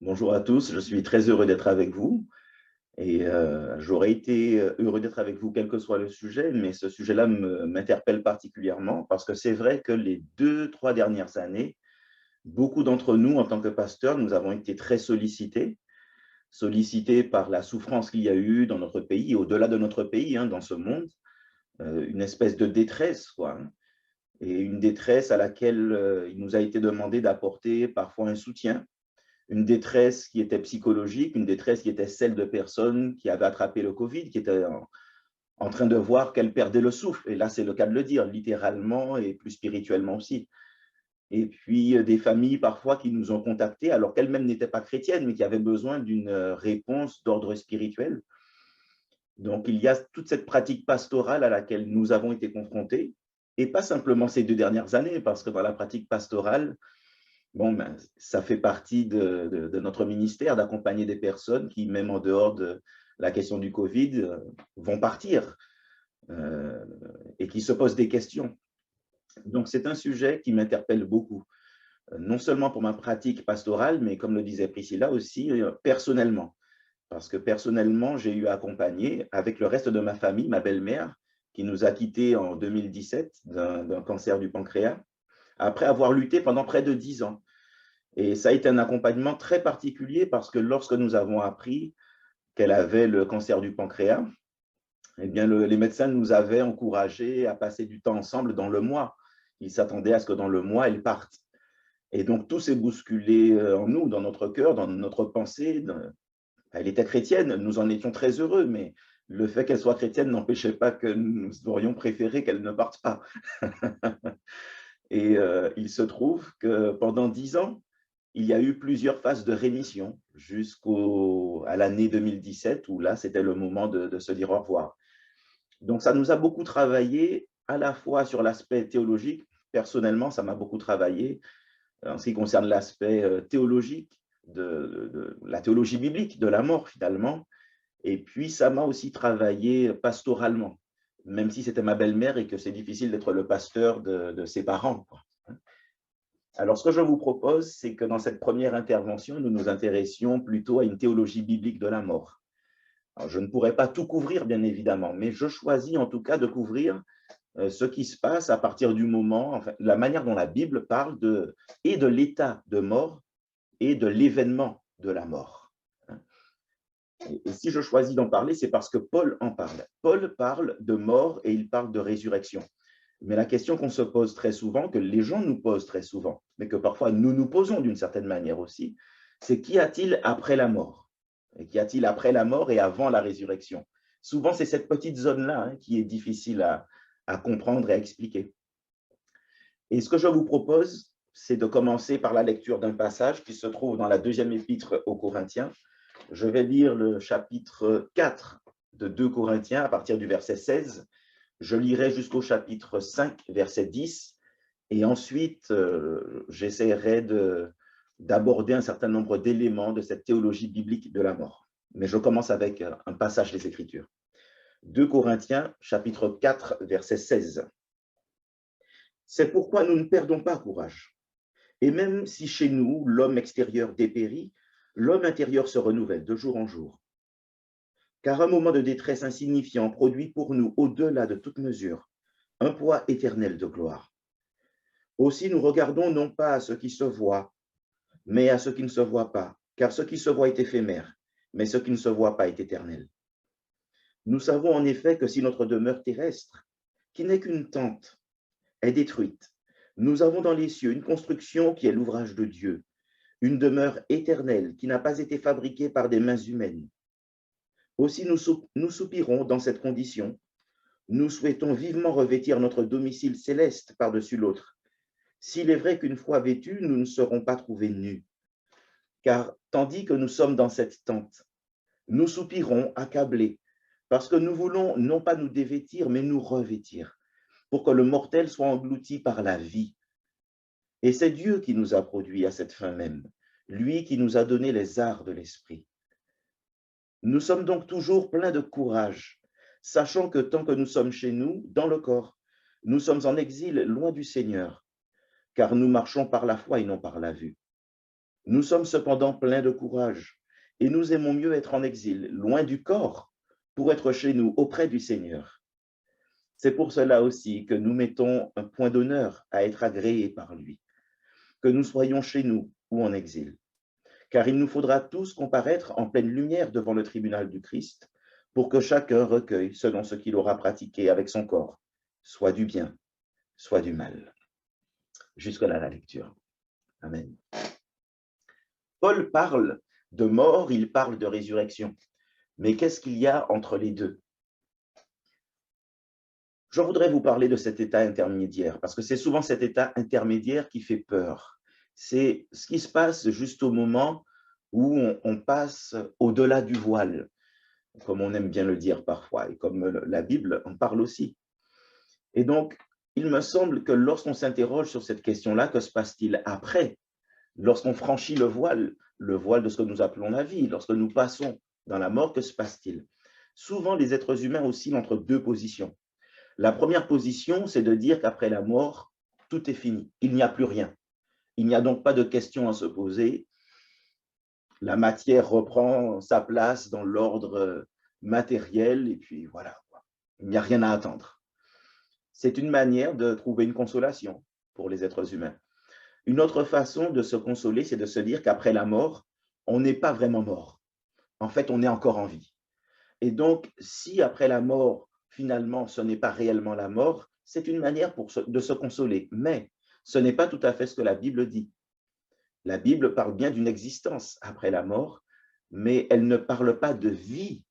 Bonjour à tous, je suis très heureux d'être avec vous et j'aurais été heureux d'être avec vous quel que soit le sujet, mais ce sujet-là m'interpelle particulièrement parce que c'est vrai que les 2, 3 dernières années, beaucoup d'entre nous, en tant que pasteurs, nous avons été très sollicités par la souffrance qu'il y a eu dans notre pays et au-delà de notre pays, hein, dans ce monde, une espèce de détresse, quoi, hein, et une détresse à laquelle il nous a été demandé d'apporter parfois un soutien, une détresse qui était psychologique, une détresse qui était celle de personnes qui avaient attrapé le Covid, qui étaient en train de voir qu'elles perdaient le souffle. Et là, c'est le cas de le dire, littéralement et plus spirituellement aussi. Et puis, des familles parfois qui nous ont contactés, alors qu'elles-mêmes n'étaient pas chrétiennes, mais qui avaient besoin d'une réponse d'ordre spirituel. Donc, il y a toute cette pratique pastorale à laquelle nous avons été confrontés, et pas simplement ces 2 dernières années, parce que dans la pratique pastorale, bon, ben, ça fait partie de notre ministère d'accompagner des personnes qui, même en dehors de la question du Covid, vont partir euh, et qui se posent des questions. Donc, c'est un sujet qui m'interpelle beaucoup, non seulement pour ma pratique pastorale, mais comme le disait Priscilla aussi, personnellement. Parce que personnellement, j'ai eu à accompagner avec le reste de ma famille, ma belle-mère, qui nous a quittés en 2017 d'un cancer du pancréas, après avoir lutté pendant près de 10 ans. Et ça a été un accompagnement très particulier parce que lorsque nous avons appris qu'elle avait le cancer du pancréas, eh bien, les médecins nous avaient encouragés à passer du temps ensemble dans le mois. Ils s'attendaient à ce que dans le mois, elle parte. Et donc, tout s'est bousculé en nous, dans notre cœur, dans notre pensée. Elle était chrétienne, nous en étions très heureux, mais le fait qu'elle soit chrétienne n'empêchait pas que nous aurions préféré qu'elle ne parte pas. Et il se trouve que pendant 10 ans, il y a eu plusieurs phases de rémission jusqu'à l'année 2017 où là, c'était le moment de se dire au revoir. Donc, ça nous a beaucoup travaillé à la fois sur l'aspect théologique. Personnellement, ça m'a beaucoup travaillé en ce qui concerne l'aspect théologique, de la théologie biblique, de la mort finalement. Et puis, ça m'a aussi travaillé pastoralement, même si c'était ma belle-mère et que c'est difficile d'être le pasteur de ses parents, quoi. Alors, ce que je vous propose, c'est que dans cette première intervention, nous nous intéressions plutôt à une théologie biblique de la mort. Alors, je ne pourrais pas tout couvrir, bien évidemment, mais je choisis en tout cas de couvrir ce qui se passe à partir du moment, enfin, la manière dont la Bible parle et de l'état de mort et de l'événement de la mort. Et si je choisis d'en parler, c'est parce que Paul en parle. Paul parle de mort et il parle de résurrection. Mais la question qu'on se pose très souvent, que les gens nous posent très souvent, mais que parfois nous nous posons d'une certaine manière aussi, c'est qu'y a-t-il après la mort? Et qu'y a-t-il après la mort et avant la résurrection? Souvent, c'est cette petite zone-là, hein, qui est difficile à comprendre et à expliquer. Et ce que je vous propose, c'est de commencer par la lecture d'un passage qui se trouve dans la deuxième épître aux Corinthiens. Je vais lire le chapitre 4 de 2 Corinthiens à partir du verset 16. Je lirai jusqu'au chapitre 5, verset 10, et ensuite, j'essaierai d'aborder un certain nombre d'éléments de cette théologie biblique de la mort. Mais je commence avec un passage des Écritures. 2 Corinthiens, chapitre 4, verset 16. C'est pourquoi nous ne perdons pas courage. Et même si chez nous, l'homme extérieur dépérit, l'homme intérieur se renouvelle de jour en jour. Car un moment de détresse insignifiant produit pour nous, au-delà de toute mesure, un poids éternel de gloire. Aussi nous regardons non pas à ce qui se voit, mais à ce qui ne se voit pas, car ce qui se voit est éphémère, mais ce qui ne se voit pas est éternel. Nous savons en effet que si notre demeure terrestre, qui n'est qu'une tente, est détruite, nous avons dans les cieux une construction qui est l'ouvrage de Dieu, une demeure éternelle qui n'a pas été fabriquée par des mains humaines. Aussi nous soupirons dans cette condition. Nous souhaitons vivement revêtir notre domicile céleste par-dessus l'autre. S'il est vrai qu'une fois vêtus, nous ne serons pas trouvés nus. Car tandis que nous sommes dans cette tente, nous soupirons accablés, parce que nous voulons non pas nous dévêtir, mais nous revêtir, pour que le mortel soit englouti par la vie. Et c'est Dieu qui nous a produits à cette fin même, lui qui nous a donné les arts de l'esprit. Nous sommes donc toujours pleins de courage, sachant que tant que nous sommes chez nous, dans le corps, nous sommes en exil loin du Seigneur, car nous marchons par la foi et non par la vue. Nous sommes cependant pleins de courage et nous aimons mieux être en exil, loin du corps, pour être chez nous, auprès du Seigneur. C'est pour cela aussi que nous mettons un point d'honneur à être agréés par lui, que nous soyons chez nous ou en exil. Car il nous faudra tous comparaître en pleine lumière devant le tribunal du Christ, pour que chacun recueille selon ce qu'il aura pratiqué avec son corps, soit du bien, soit du mal. Jusque-là la lecture. Amen. Paul parle de mort, il parle de résurrection. Mais qu'est-ce qu'il y a entre les deux? Je voudrais vous parler de cet état intermédiaire, parce que c'est souvent cet état intermédiaire qui fait peur. C'est ce qui se passe juste au moment où on passe au-delà du voile, comme on aime bien le dire parfois, et comme la Bible en parle aussi. Et donc, il me semble que lorsqu'on s'interroge sur cette question-là, que se passe-t-il après? Lorsqu'on franchit le voile de ce que nous appelons la vie, lorsque nous passons dans la mort, que se passe-t-il? Souvent, les êtres humains oscillent entre deux positions. La première position, c'est de dire qu'après la mort, tout est fini, il n'y a plus rien. Il n'y a donc pas de questions à se poser. La matière reprend sa place dans l'ordre matériel et puis voilà, il n'y a rien à attendre. C'est une manière de trouver une consolation pour les êtres humains. Une autre façon de se consoler, c'est de se dire qu'après la mort, on n'est pas vraiment mort. En fait, on est encore en vie. Et donc, si après la mort, finalement, ce n'est pas réellement la mort, c'est une manière de se consoler. Mais ce n'est pas tout à fait ce que la Bible dit. La Bible parle bien d'une existence après la mort, mais elle ne parle pas de vie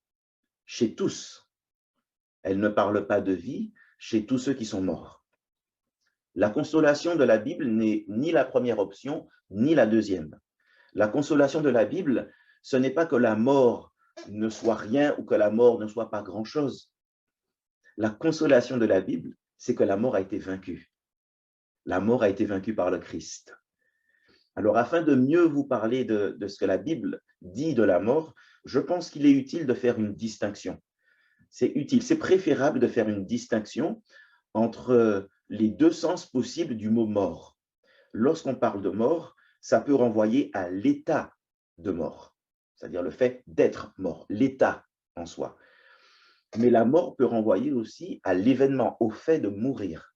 chez tous. Elle ne parle pas de vie chez tous ceux qui sont morts. La consolation de la Bible n'est ni la première option, ni la deuxième. La consolation de la Bible, ce n'est pas que la mort ne soit rien ou que la mort ne soit pas grand-chose. La consolation de la Bible, c'est que la mort a été vaincue. La mort a été vaincue par le Christ. Alors, afin de mieux vous parler de ce que la Bible dit de la mort, je pense qu'il est utile de faire une distinction. C'est utile, c'est préférable de faire une distinction entre les deux sens possibles du mot mort. Lorsqu'on parle de mort, ça peut renvoyer à l'état de mort, c'est-à-dire le fait d'être mort, l'état en soi. Mais la mort peut renvoyer aussi à l'événement, au fait de mourir.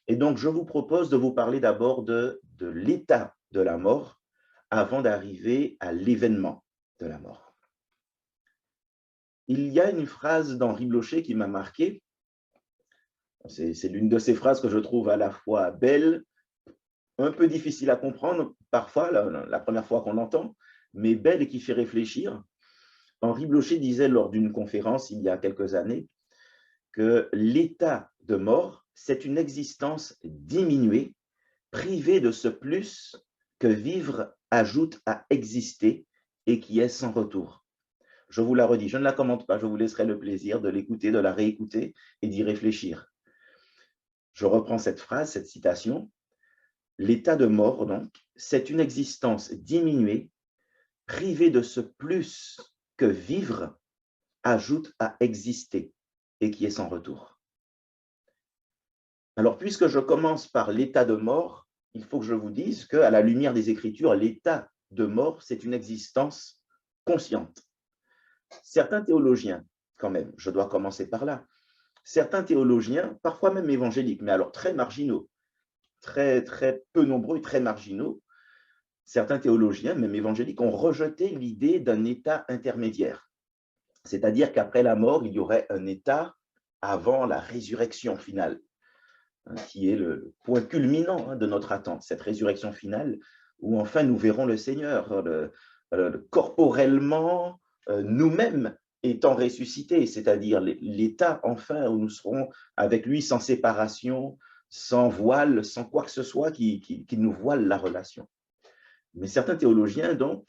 Et donc, je vous propose de vous parler d'abord de l'état de la mort avant d'arriver à l'événement de la mort. Il y a une phrase d'Henri Blocher qui m'a marqué. C'est l'une de ces phrases que je trouve à la fois belle, un peu difficile à comprendre parfois, la première fois qu'on l'entend, mais belle et qui fait réfléchir. Henri Blocher disait lors d'une conférence il y a quelques années que l'état de mort, c'est une existence diminuée, privée de ce plus que vivre ajoute à exister et qui est sans retour. Je vous la redis, je ne la commente pas, je vous laisserai le plaisir de l'écouter, de la réécouter et d'y réfléchir. Je reprends cette phrase, cette citation. L'état de mort, donc, c'est une existence diminuée, privée de ce plus que vivre ajoute à exister et qui est sans retour. Alors, puisque je commence par l'état de mort, il faut que je vous dise qu'à la lumière des Écritures, l'état de mort, c'est une existence consciente. Certains théologiens, quand même, je dois commencer par là, certains théologiens, parfois même évangéliques, mais alors très marginaux, très peu nombreux et très marginaux, certains théologiens, même évangéliques, ont rejeté l'idée d'un état intermédiaire. C'est-à-dire qu'après la mort, il y aurait un état avant la résurrection finale, qui est le point culminant de notre attente, cette résurrection finale, où enfin nous verrons le Seigneur, corporellement, nous-mêmes étant ressuscités, c'est-à-dire l'état enfin où nous serons avec lui sans séparation, sans voile, sans quoi que ce soit qui nous voile la relation. Mais certains théologiens, donc,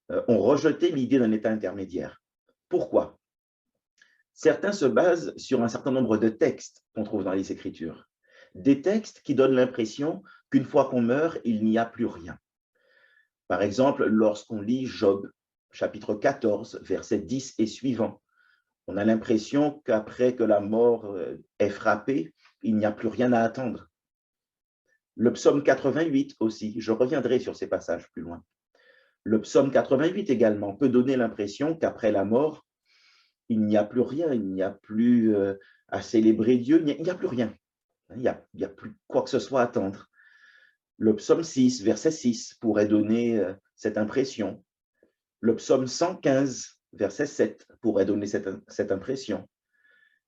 ont rejeté l'idée d'un état intermédiaire. Pourquoi? Certains se basent sur un certain nombre de textes qu'on trouve dans les Écritures. Des textes qui donnent l'impression qu'une fois qu'on meurt, il n'y a plus rien. Par exemple, lorsqu'on lit Job, chapitre 14, versets 10 et suivants, on a l'impression qu'après que la mort est frappée, il n'y a plus rien à attendre. Le psaume 88 aussi, je reviendrai sur ces passages plus loin. Le psaume 88 également peut donner l'impression qu'après la mort, il n'y a plus rien, il n'y a plus à célébrer Dieu, il n'y a plus rien. Il n'y a plus quoi que ce soit à attendre. Le psaume 6, verset 6, pourrait donner cette impression. Le psaume 115, verset 7, pourrait donner cette impression.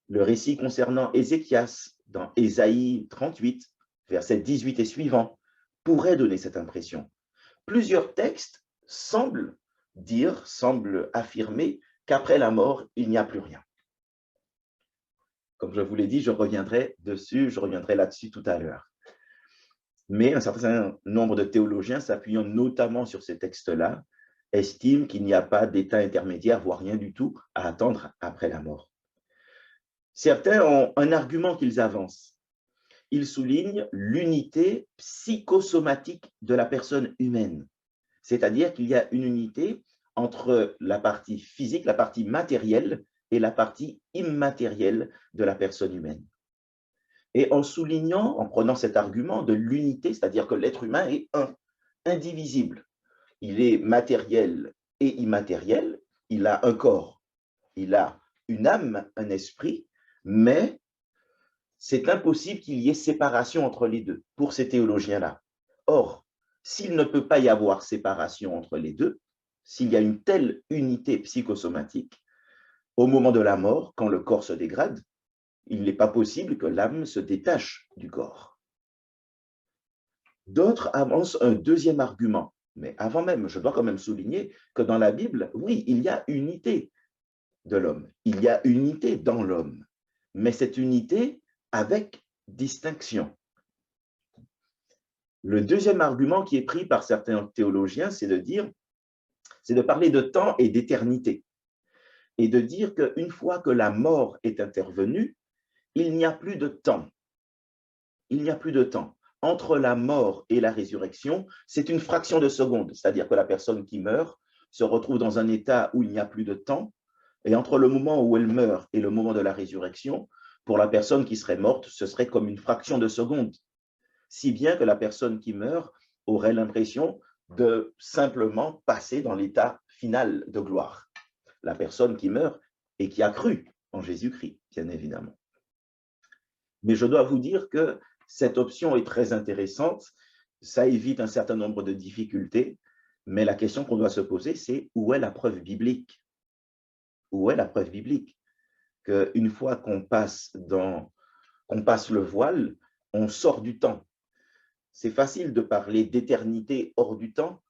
Le récit concernant Ézéchias dans Ésaïe 38, verset 18 et suivant, pourrait donner cette impression. Plusieurs textes semblent affirmer qu'après la mort, il n'y a plus rien. Comme je vous l'ai dit, je reviendrai là-dessus tout à l'heure. Mais un certain nombre de théologiens, s'appuyant notamment sur ces textes-là, estiment qu'il n'y a pas d'état intermédiaire, voire rien du tout, à attendre après la mort. Certains ont un argument qu'ils avancent. Ils soulignent l'unité psychosomatique de la personne humaine. C'est-à-dire qu'il y a une unité entre la partie physique, la partie matérielle et la partie immatérielle de la personne humaine. Et en soulignant, en prenant cet argument de l'unité, c'est-à-dire que l'être humain est indivisible. Il est matériel et immatériel, il a un corps, il a une âme, un esprit, mais c'est impossible qu'il y ait séparation entre les deux pour ces théologiens-là. Or, s'il ne peut pas y avoir séparation entre les deux, s'il y a une telle unité psychosomatique, au moment de la mort, quand le corps se dégrade, il n'est pas possible que l'âme se détache du corps. D'autres avancent un deuxième argument, mais avant même, je dois quand même souligner que dans la Bible, oui, il y a unité de l'homme, il y a unité dans l'homme, mais cette unité avec distinction. Le deuxième argument qui est pris par certains théologiens, c'est de parler de temps et d'éternité, et de dire qu'une fois que la mort est intervenue, il n'y a plus de temps. Il n'y a plus de temps. Entre la mort et la résurrection, c'est une fraction de seconde, c'est-à-dire que la personne qui meurt se retrouve dans un état où il n'y a plus de temps, et entre le moment où elle meurt et le moment de la résurrection, pour la personne qui serait morte, ce serait comme une fraction de seconde, si bien que la personne qui meurt aurait l'impression de simplement passer dans l'état final de gloire. La personne qui meurt et qui a cru en Jésus-Christ, bien évidemment. Mais je dois vous dire que cette option est très intéressante, ça évite un certain nombre de difficultés, mais la question qu'on doit se poser, c'est où est la preuve biblique? Où est la preuve biblique? Qu'une fois qu'on passe le voile, on sort du temps. C'est facile de parler d'éternité hors du temps,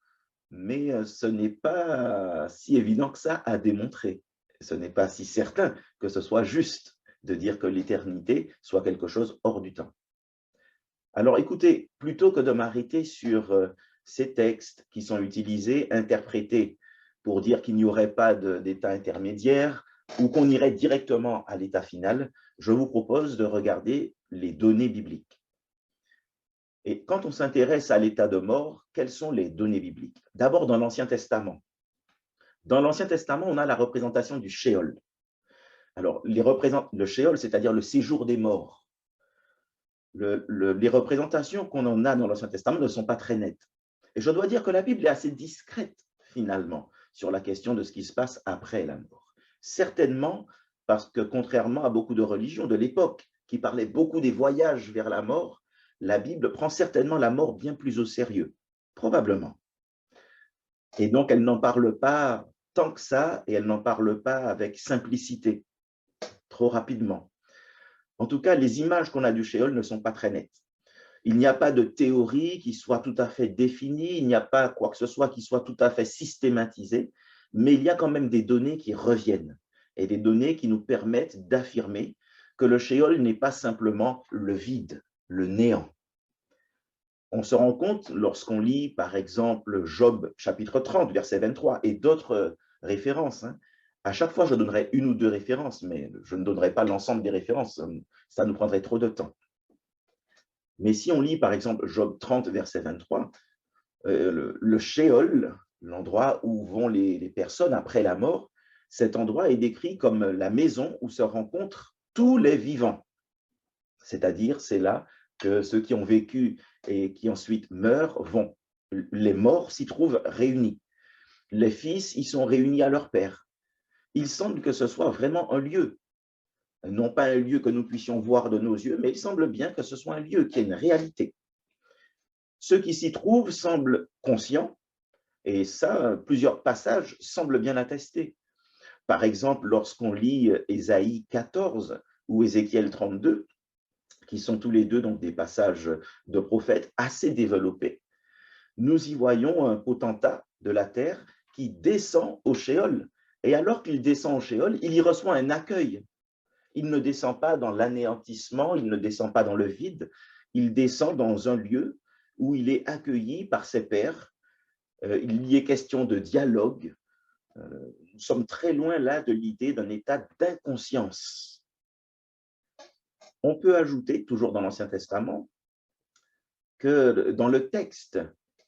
mais ce n'est pas si évident que ça à démontrer. Ce n'est pas si certain que ce soit juste de dire que l'éternité soit quelque chose hors du temps. Alors écoutez, plutôt que de m'arrêter sur ces textes qui sont utilisés, interprétés pour dire qu'il n'y aurait pas d'état intermédiaire ou qu'on irait directement à l'état final, je vous propose de regarder les données bibliques. Et quand on s'intéresse à l'état de mort, quelles sont les données bibliques? D'abord dans l'Ancien Testament. Dans l'Ancien Testament, on a la représentation du Sheol. Alors, le Sheol, c'est-à-dire le séjour des morts. Les représentations qu'on en a dans l'Ancien Testament ne sont pas très nettes. Et je dois dire que la Bible est assez discrète, finalement, sur la question de ce qui se passe après la mort. Certainement parce que, contrairement à beaucoup de religions de l'époque qui parlaient beaucoup des voyages vers la mort, la Bible prend certainement la mort bien plus au sérieux, probablement. Et donc, elle n'en parle pas tant que ça, et elle n'en parle pas avec simplicité, trop rapidement. En tout cas, les images qu'on a du Sheol ne sont pas très nettes. Il n'y a pas de théorie qui soit tout à fait définie, il n'y a pas quoi que ce soit qui soit tout à fait systématisé, mais il y a quand même des données qui reviennent, et des données qui nous permettent d'affirmer que le Sheol n'est pas simplement le vide, le néant. On se rend compte lorsqu'on lit, par exemple, Job, chapitre 30, verset 23, et d'autres références. À chaque fois, je donnerai une ou deux références, mais je ne donnerai pas l'ensemble des références. Ça nous prendrait trop de temps. Mais si on lit, par exemple, Job 30, verset 23, le Sheol, l'endroit où vont les personnes après la mort, cet endroit est décrit comme la maison où se rencontrent tous les vivants. C'est-à-dire, c'est là que ceux qui ont vécu et qui ensuite meurent vont. Les morts s'y trouvent réunis. Les fils y sont réunis à leur père. Il semble que ce soit vraiment un lieu, non pas un lieu que nous puissions voir de nos yeux, mais il semble bien que ce soit un lieu qui est une réalité. Ceux qui s'y trouvent semblent conscients, et ça, plusieurs passages semblent bien attester. Par exemple, lorsqu'on lit Ésaïe 14 ou Ézéchiel 32, qui sont tous les deux donc des passages de prophètes assez développés, nous y voyons un potentat de la terre qui descend au Shéol. Et alors qu'il descend au Shéol, il y reçoit un accueil. Il ne descend pas dans l'anéantissement, il ne descend pas dans le vide, il descend dans un lieu où il est accueilli par ses pairs. Il y est question de dialogue. Nous sommes très loin là de l'idée d'un état d'inconscience. On peut ajouter, toujours dans l'Ancien Testament, que dans le texte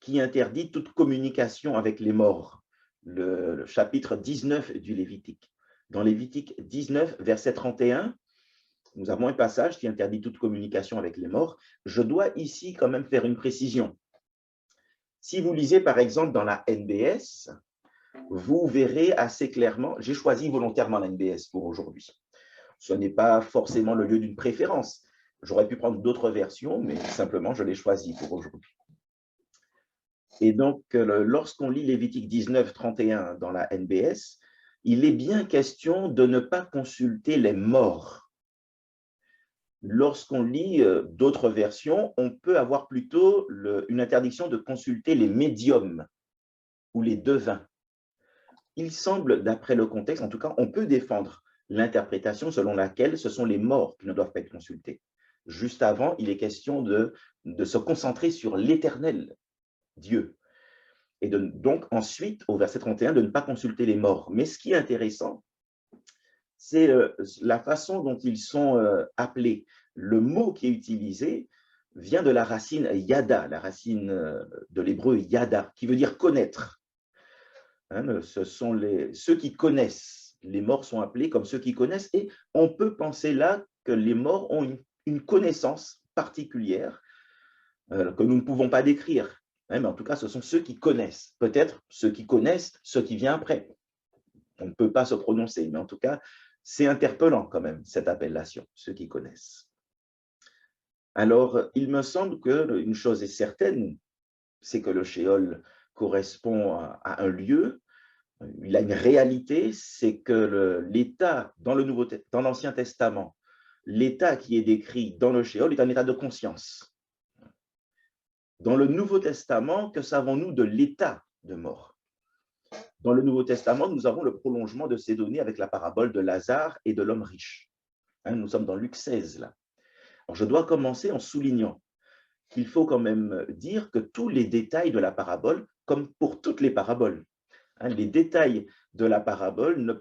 qui interdit toute communication avec les morts, le chapitre 19 du Lévitique. Dans Lévitique 19, verset 31, nous avons un passage qui interdit toute communication avec les morts. Je dois ici quand même faire une précision. Si vous lisez par exemple dans la NBS, vous verrez assez clairement, j'ai choisi volontairement la NBS pour aujourd'hui. Ce n'est pas forcément le lieu d'une préférence. J'aurais pu prendre d'autres versions, mais simplement je l'ai choisi pour aujourd'hui. Et donc, lorsqu'on lit Lévitique 19, 31 dans la NBS, il est bien question de ne pas consulter les morts. Lorsqu'on lit d'autres versions, on peut avoir plutôt une interdiction de consulter les médiums ou les devins. Il semble, d'après le contexte, en tout cas, on peut défendre l'interprétation selon laquelle ce sont les morts qui ne doivent pas être consultés. Juste avant, il est question de se concentrer sur l'Éternel, Dieu. Et donc ensuite, au verset 31, de ne pas consulter les morts. Mais ce qui est intéressant, c'est la façon dont ils sont appelés. Le mot qui est utilisé vient de la racine yada, la racine de l'hébreu yada, qui veut dire connaître. Hein, ce sont ceux qui connaissent. Les morts sont appelés comme ceux qui connaissent. Et on peut penser là que les morts ont une connaissance particulière que nous ne pouvons pas décrire. Mais en tout cas, ce sont ceux qui connaissent. Peut-être ceux qui connaissent ce qui vient après. On ne peut pas se prononcer, mais en tout cas, c'est interpellant quand même, cette appellation, ceux qui connaissent. Alors, il me semble qu'une chose est certaine, c'est que le Shéol correspond à un lieu, il a une réalité, c'est que l'état dans l'Ancien Testament, l'état qui est décrit dans le Shéol est un état de conscience. Dans le Nouveau Testament, que savons-nous de l'état de mort? Dans le Nouveau Testament, nous avons le prolongement de ces données avec la parabole de Lazare et de l'homme riche. Nous sommes dans Luc 16, là. Alors, je dois commencer en soulignant qu'il faut quand même dire que tous les détails de la parabole, comme pour toutes les paraboles, les détails de la parabole ne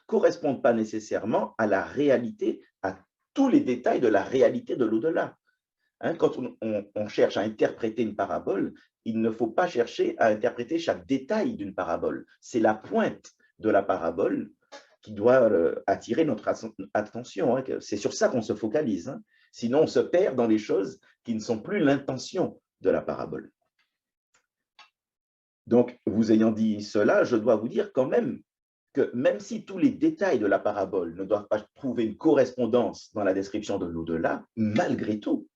correspondent pas nécessairement à la réalité, à tous les détails de la réalité de l'au-delà. Quand on cherche à interpréter une parabole, il ne faut pas chercher à interpréter chaque détail d'une parabole. C'est la pointe de la parabole qui doit attirer notre attention. C'est sur ça qu'on se focalise. Sinon, on se perd dans les choses qui ne sont plus l'intention de la parabole. Donc, vous ayant dit cela, je dois vous dire quand même que même si tous les détails de la parabole ne doivent pas trouver une correspondance dans la description de l'au-delà, malgré tout,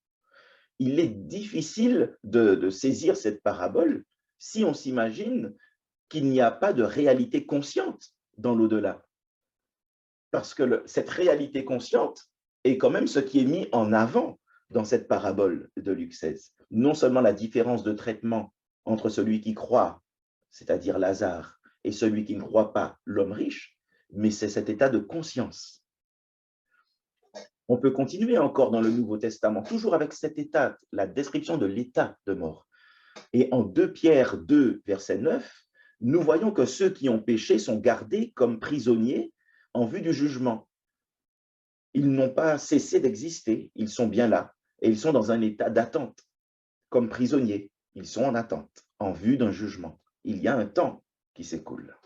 il est difficile de saisir cette parabole si on s'imagine qu'il n'y a pas de réalité consciente dans l'au-delà. Parce que cette réalité consciente est quand même ce qui est mis en avant dans cette parabole de Luc 16. Non seulement la différence de traitement entre celui qui croit, c'est-à-dire Lazare, et celui qui ne croit pas, l'homme riche, mais c'est cet état de conscience. On peut continuer encore dans le Nouveau Testament, toujours avec cet état, la description de l'état de mort. Et en 2 Pierre 2, verset 9, nous voyons que ceux qui ont péché sont gardés comme prisonniers en vue du jugement. Ils n'ont pas cessé d'exister, ils sont bien là, et ils sont dans un état d'attente, comme prisonniers. Ils sont en attente, en vue d'un jugement. Il y a un temps qui s'écoule.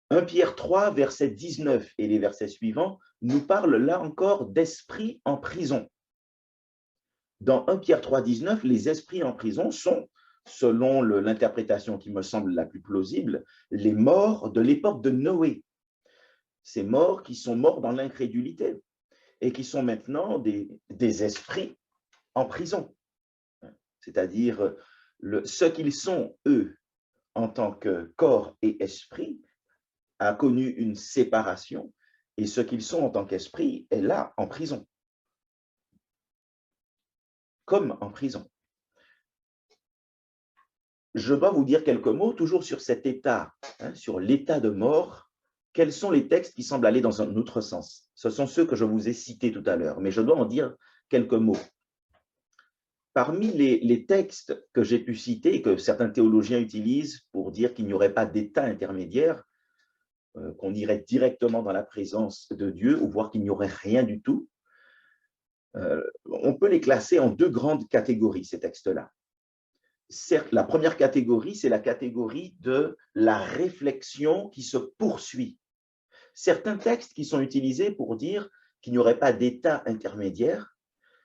1 Pierre 3, verset 19 et les versets suivants nous parlent là encore d'esprits en prison. Dans 1 Pierre 3, 19, les esprits en prison sont selon l'interprétation qui me semble la plus plausible, les morts de l'époque de Noé. Ces morts qui sont morts dans l'incrédulité et qui sont maintenant des esprits en prison. C'est-à-dire ce qu'ils sont, eux, en tant que corps et esprit, a connu une séparation, et ce qu'ils sont en tant qu'esprit est là, en prison. Comme en prison. Je dois vous dire quelques mots toujours sur cet état, sur l'état de mort. Quels sont les textes qui semblent aller dans un autre sens? Ce sont ceux que je vous ai cités tout à l'heure, mais je dois en dire quelques mots. Parmi les textes que j'ai pu citer et que certains théologiens utilisent pour dire qu'il n'y aurait pas d'état intermédiaire, qu'on irait directement dans la présence de Dieu, ou voire qu'il n'y aurait rien du tout, on peut les classer en deux grandes catégories, ces textes-là. Certes, la première catégorie, c'est la catégorie de la réflexion qui se poursuit. Certains textes qui sont utilisés pour dire qu'il n'y aurait pas d'état intermédiaire,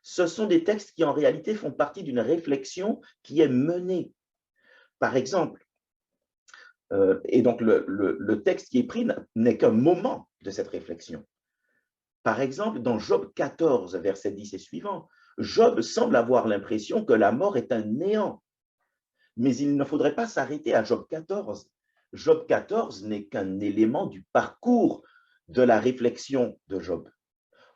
ce sont des textes qui en réalité font partie d'une réflexion qui est menée. Par exemple, et donc le texte qui est pris n'est qu'un moment de cette réflexion. Par exemple, dans Job 14, verset 10 et suivant, Job semble avoir l'impression que la mort est un néant. Mais il ne faudrait pas s'arrêter à Job 14. Job 14 n'est qu'un élément du parcours de la réflexion de Job.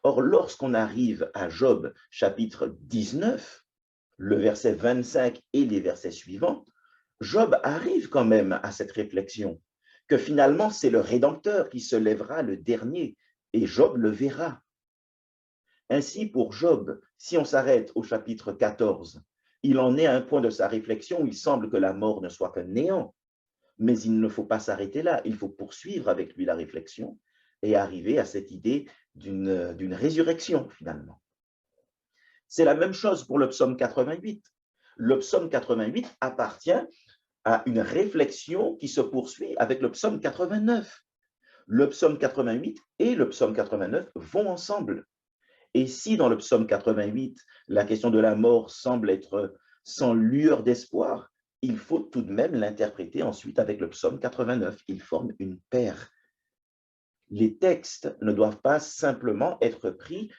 Or, lorsqu'on arrive à Job chapitre 19, le verset 25 et les versets suivants, Job arrive quand même à cette réflexion, que finalement c'est le Rédempteur qui se lèvera le dernier, et Job le verra. Ainsi, pour Job, si on s'arrête au chapitre 14, il en est à un point de sa réflexion où il semble que la mort ne soit qu'un néant, mais il ne faut pas s'arrêter là, il faut poursuivre avec lui la réflexion et arriver à cette idée d'une résurrection finalement. C'est la même chose pour le psaume 88. Le psaume 88 appartient à une réflexion qui se poursuit avec le psaume 89. Le psaume 88 et le psaume 89 vont ensemble. Et si dans le psaume 88, la question de la mort semble être sans lueur d'espoir, il faut tout de même l'interpréter ensuite avec le psaume 89. Ils forment une paire. Les textes ne doivent pas simplement être pris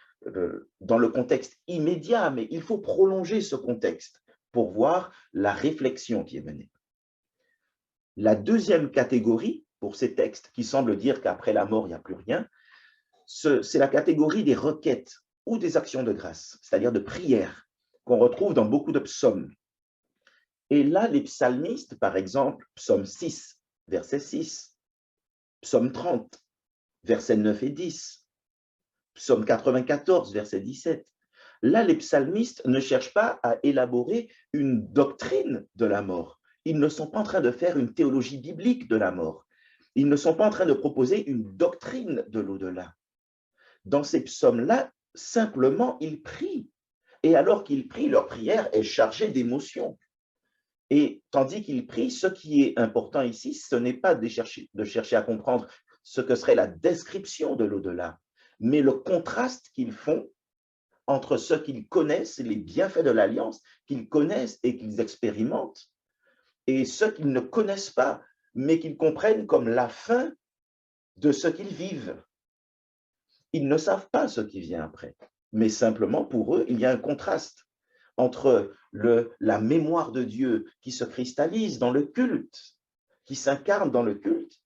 dans le contexte immédiat, mais il faut prolonger ce contexte pour voir la réflexion qui est menée. La deuxième catégorie pour ces textes qui semblent dire qu'après la mort, il n'y a plus rien, c'est la catégorie des requêtes ou des actions de grâce, c'est-à-dire de prières, qu'on retrouve dans beaucoup de psaumes. Et là, les psalmistes, par exemple, psaume 6, verset 6, psaume 30, versets 9 et 10, psaume 94, verset 17, là, les psalmistes ne cherchent pas à élaborer une doctrine de la mort. Ils ne sont pas en train de faire une théologie biblique de la mort. Ils ne sont pas en train de proposer une doctrine de l'au-delà. Dans ces psaumes-là, simplement, ils prient. Et alors qu'ils prient, leur prière est chargée d'émotions. Et tandis qu'ils prient, ce qui est important ici, ce n'est pas de chercher à comprendre ce que serait la description de l'au-delà, mais le contraste qu'ils font entre ce qu'ils connaissent, les bienfaits de l'alliance qu'ils connaissent et qu'ils expérimentent, et ce qu'ils ne connaissent pas, mais qu'ils comprennent comme la fin de ce qu'ils vivent. Ils ne savent pas ce qui vient après, mais simplement pour eux, il y a un contraste entre la mémoire de Dieu qui se cristallise dans le culte, qui s'incarne dans le culte,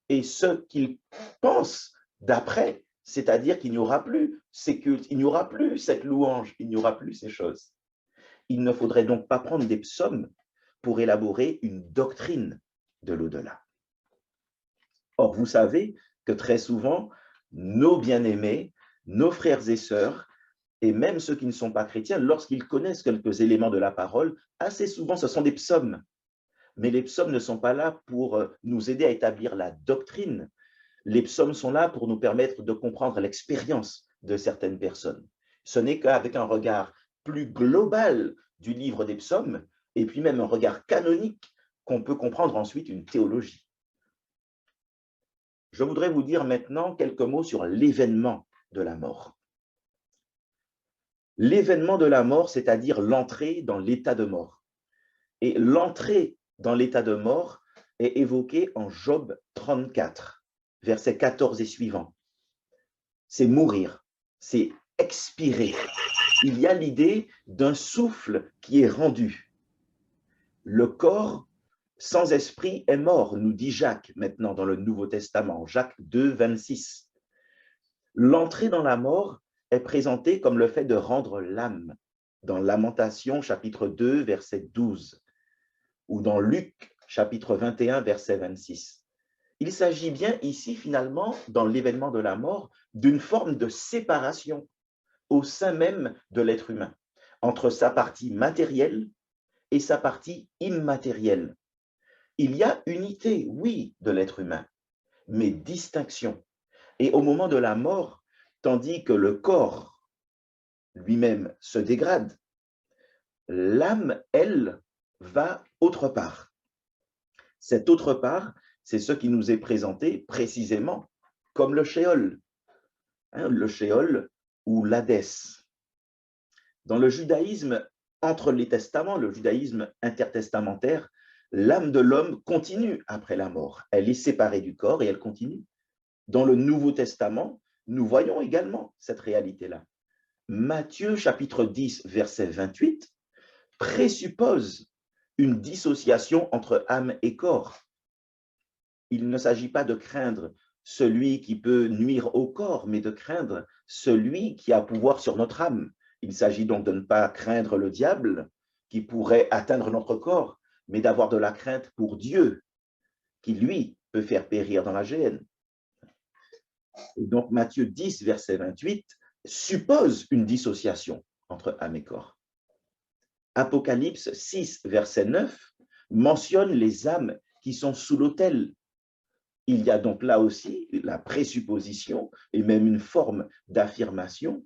et ce qu'ils pensent d'après, c'est-à-dire qu'il n'y aura plus ces cultes, il n'y aura plus cette louange, il n'y aura plus ces choses. Il ne faudrait donc pas prendre des psaumes pour élaborer une doctrine de l'au-delà. Or, vous savez que très souvent, nos bien-aimés, nos frères et sœurs, et même ceux qui ne sont pas chrétiens, lorsqu'ils connaissent quelques éléments de la parole, assez souvent ce sont des psaumes. Mais les psaumes ne sont pas là pour nous aider à établir la doctrine. Les psaumes sont là pour nous permettre de comprendre l'expérience de certaines personnes. Ce n'est qu'avec un regard plus global du livre des psaumes, et puis même un regard canonique, qu'on peut comprendre ensuite une théologie. Je voudrais vous dire maintenant quelques mots sur l'événement de la mort. L'événement de la mort, c'est-à-dire l'entrée dans l'état de mort. Et l'entrée dans l'état de mort est évoquée en Job 34, versets 14 et suivants. C'est mourir, c'est expirer. Il y a l'idée d'un souffle qui est rendu. Le corps sans esprit est mort, nous dit Jacques maintenant dans le Nouveau Testament, Jacques 2, 26. L'entrée dans la mort est présentée comme le fait de rendre l'âme, dans Lamentation chapitre 2, verset 12, ou dans Luc chapitre 21, verset 26. Il s'agit bien ici finalement, dans l'événement de la mort, d'une forme de séparation au sein même de l'être humain, entre sa partie matérielle et sa partie immatérielle. Il y a unité, oui, de l'être humain, mais distinction. Et au moment de la mort, tandis que le corps lui-même se dégrade, l'âme, elle, va autre part. Cette autre part, c'est ce qui nous est présenté précisément comme le Sheol, le Sheol ou l'Hadès. Dans le judaïsme, entre les testaments, le judaïsme intertestamentaire, l'âme de l'homme continue après la mort. Elle est séparée du corps et elle continue. Dans le Nouveau Testament, nous voyons également cette réalité-là. Matthieu chapitre 10, verset 28, présuppose une dissociation entre âme et corps. Il ne s'agit pas de craindre celui qui peut nuire au corps, mais de craindre celui qui a pouvoir sur notre âme. Il s'agit donc de ne pas craindre le diable qui pourrait atteindre notre corps, mais d'avoir de la crainte pour Dieu, qui lui peut faire périr dans la géhenne. Et donc Matthieu 10, verset 28, suppose une dissociation entre âme et corps. Apocalypse 6, verset 9, mentionne les âmes qui sont sous l'autel. Il y a donc là aussi la présupposition et même une forme d'affirmation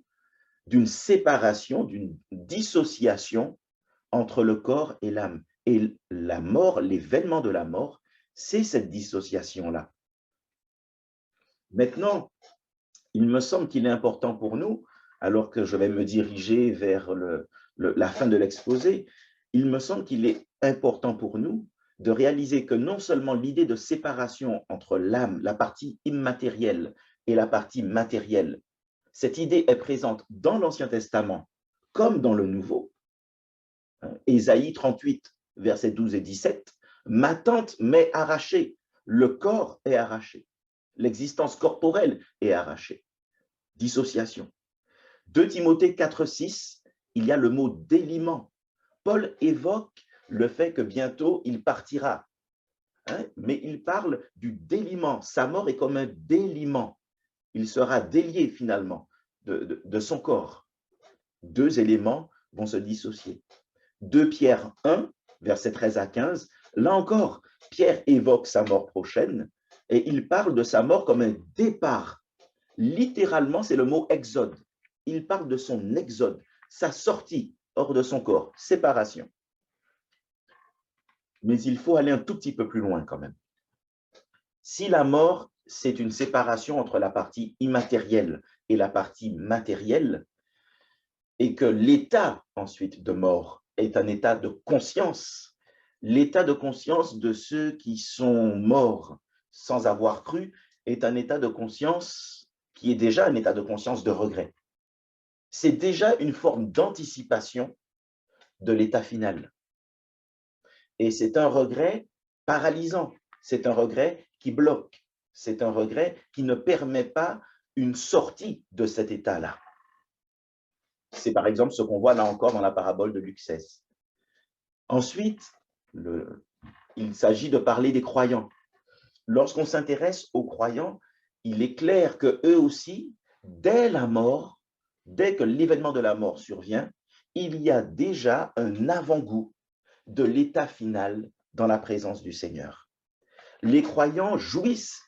d'une séparation, d'une dissociation entre le corps et l'âme. Et la mort, l'événement de la mort, c'est cette dissociation-là. Maintenant, il me semble qu'il est important pour nous, alors que je vais me diriger vers la fin de l'exposé, il me semble qu'il est important pour nous de réaliser que non seulement l'idée de séparation entre l'âme, la partie immatérielle, et la partie matérielle, cette idée est présente dans l'Ancien Testament comme dans le Nouveau. Ésaïe 38, versets 12 et 17, « Ma tente m'est arrachée, le corps est arraché, l'existence corporelle est arrachée. » Dissociation. 2 Timothée 4, 6, il y a le mot déliement. Paul évoque le fait que bientôt il partira, mais il parle du déliement. Sa mort est comme un déliement. Il sera délié finalement de son corps. 2 éléments vont se dissocier. 2 Pierre 1, versets 13 à 15, là encore, Pierre évoque sa mort prochaine et il parle de sa mort comme un départ. Littéralement, c'est le mot exode. Il parle de son exode, sa sortie hors de son corps, séparation. Mais il faut aller un tout petit peu plus loin quand même. Si la mort, c'est une séparation entre la partie immatérielle et la partie matérielle, et que l'état ensuite de mort est un état de conscience, l'état de conscience de ceux qui sont morts sans avoir cru est un état de conscience qui est déjà un état de conscience de regret. C'est déjà une forme d'anticipation de l'état final. Et c'est un regret paralysant, c'est un regret qui bloque, c'est un regret qui ne permet pas une sortie de cet état-là. C'est par exemple ce qu'on voit là encore dans la parabole de Luc 16. Ensuite, il s'agit de parler des croyants. Lorsqu'on s'intéresse aux croyants, il est clair qu'eux aussi, dès la mort, dès que l'événement de la mort survient, il y a déjà un avant-goût de l'état final dans la présence du Seigneur. Les croyants jouissent,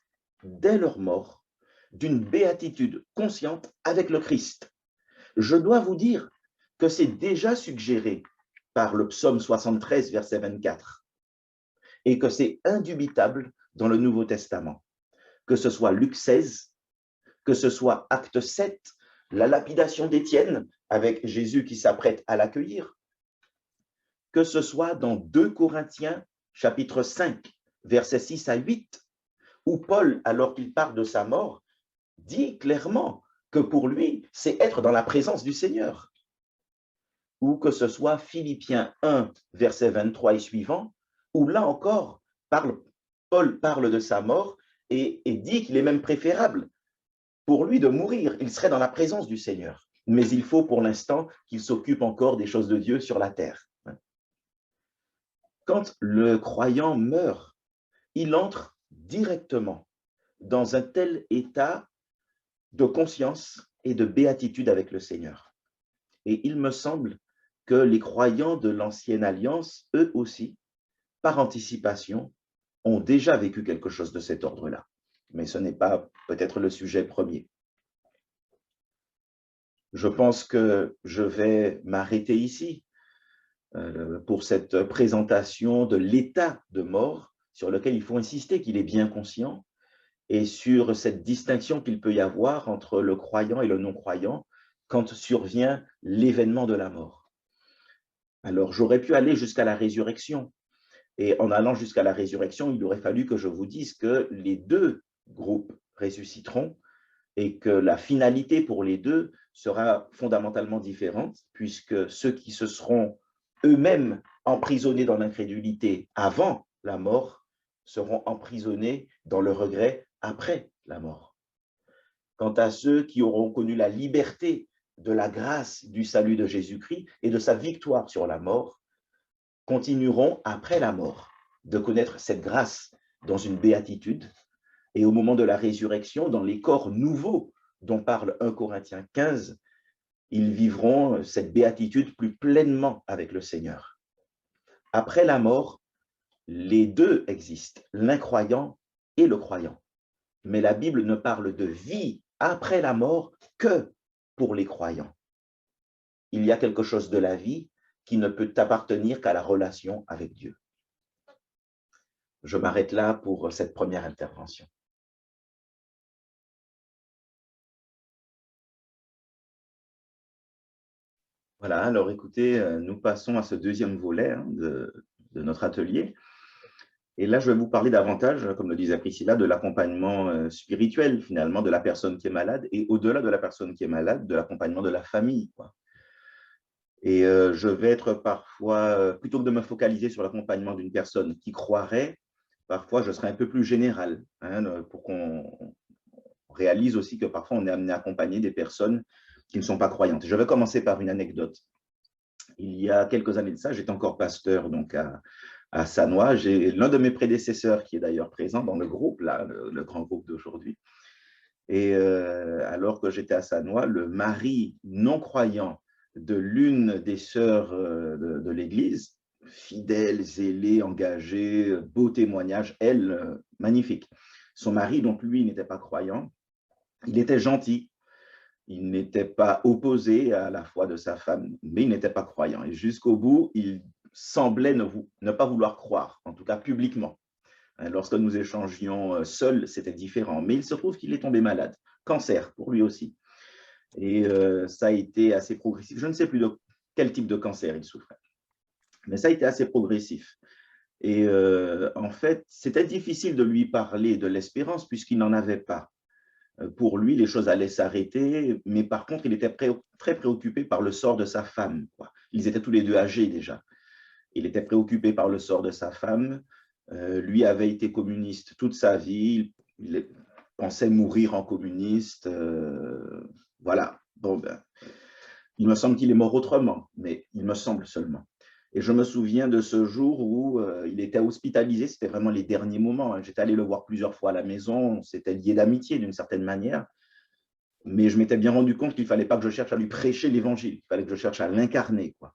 dès leur mort, d'une béatitude consciente avec le Christ. Je dois vous dire que c'est déjà suggéré par le psaume 73, verset 24, et que c'est indubitable dans le Nouveau Testament, que ce soit Luc 16, que ce soit Acte 7, la lapidation d'Étienne avec Jésus qui s'apprête à l'accueillir, que ce soit dans 2 Corinthiens, chapitre 5, versets 6 à 8, où Paul, alors qu'il parle de sa mort, dit clairement que pour lui, c'est être dans la présence du Seigneur. Ou que ce soit Philippiens 1, verset 23 et suivant, où là encore, Paul parle de sa mort et dit qu'il est même préférable pour lui de mourir. Il serait dans la présence du Seigneur. Mais il faut pour l'instant qu'il s'occupe encore des choses de Dieu sur la terre. Quand le croyant meurt, il entre directement dans un tel état de conscience et de béatitude avec le Seigneur. Et il me semble que les croyants de l'ancienne alliance, eux aussi, par anticipation, ont déjà vécu quelque chose de cet ordre-là. Mais ce n'est pas peut-être le sujet premier. Je pense que je vais m'arrêter ici pour cette présentation de l'état de mort sur lequel il faut insister, qu'il est bien conscient, et sur cette distinction qu'il peut y avoir entre le croyant et le non-croyant quand survient l'événement de la mort. Alors, j'aurais pu aller jusqu'à la résurrection, et en allant jusqu'à la résurrection, il aurait fallu que je vous dise que les deux groupes ressusciteront et que la finalité pour les deux sera fondamentalement différente, puisque ceux qui se seront eux-mêmes emprisonnés dans l'incrédulité avant la mort seront emprisonnés dans le regret après la mort. Quant à ceux qui auront connu la liberté de la grâce du salut de Jésus-Christ et de sa victoire sur la mort, continueront après la mort de connaître cette grâce dans une béatitude. Et au moment de la résurrection, dans les corps nouveaux dont parle 1 Corinthiens 15, ils vivront cette béatitude plus pleinement avec le Seigneur. Après la mort, les deux existent, l'incroyant et le croyant. Mais la Bible ne parle de vie après la mort que pour les croyants. Il y a quelque chose de la vie qui ne peut appartenir qu'à la relation avec Dieu. Je m'arrête là pour cette première intervention. Voilà, alors écoutez, nous passons à ce deuxième volet de notre atelier. Et là, je vais vous parler davantage, comme le disait Priscilla, de l'accompagnement spirituel, finalement, de la personne qui est malade, et au-delà de la personne qui est malade, de l'accompagnement de la famille, quoi. Et je vais être parfois, plutôt que de me focaliser sur l'accompagnement d'une personne qui croirait, parfois je serai un peu plus général, pour qu'on réalise aussi que parfois on est amené à accompagner des personnes qui ne sont pas croyantes. Je vais commencer par une anecdote. Il y a quelques années de ça, j'étais encore pasteur donc à Sannois. J'ai l'un de mes prédécesseurs qui est d'ailleurs présent dans le groupe, là, le grand groupe d'aujourd'hui. Et alors que j'étais à Sannois, le mari non-croyant de l'une des sœurs de l'Église, fidèle, zélé, engagé, beau témoignage, elle, magnifique. Son mari, donc lui, n'était pas croyant, il était gentil, il n'était pas opposé à la foi de sa femme, mais il n'était pas croyant. Et jusqu'au bout, il semblait ne pas vouloir croire, en tout cas publiquement. Lorsque nous échangions seuls, c'était différent. Mais il se trouve qu'il est tombé malade, cancer pour lui aussi. Et ça a été assez progressif. Je ne sais plus de quel type de cancer il souffrait, mais ça a été assez progressif. Et en fait, c'était difficile de lui parler de l'espérance puisqu'il n'en avait pas. Pour lui, les choses allaient s'arrêter, mais par contre, il était très préoccupé par le sort de sa femme, quoi. Ils étaient tous les deux âgés déjà. Il était préoccupé par le sort de sa femme. Lui avait été communiste toute sa vie. Il pensait mourir en communiste. Voilà. Bon, ben, il me semble qu'il est mort autrement, mais il me semble seulement. Et je me souviens de ce jour où il était hospitalisé, c'était vraiment les derniers moments. J'étais allé le voir plusieurs fois à la maison, on s'était lié d'amitié d'une certaine manière, mais je m'étais bien rendu compte qu'il ne fallait pas que je cherche à lui prêcher l'évangile, il fallait que je cherche à l'incarner, quoi.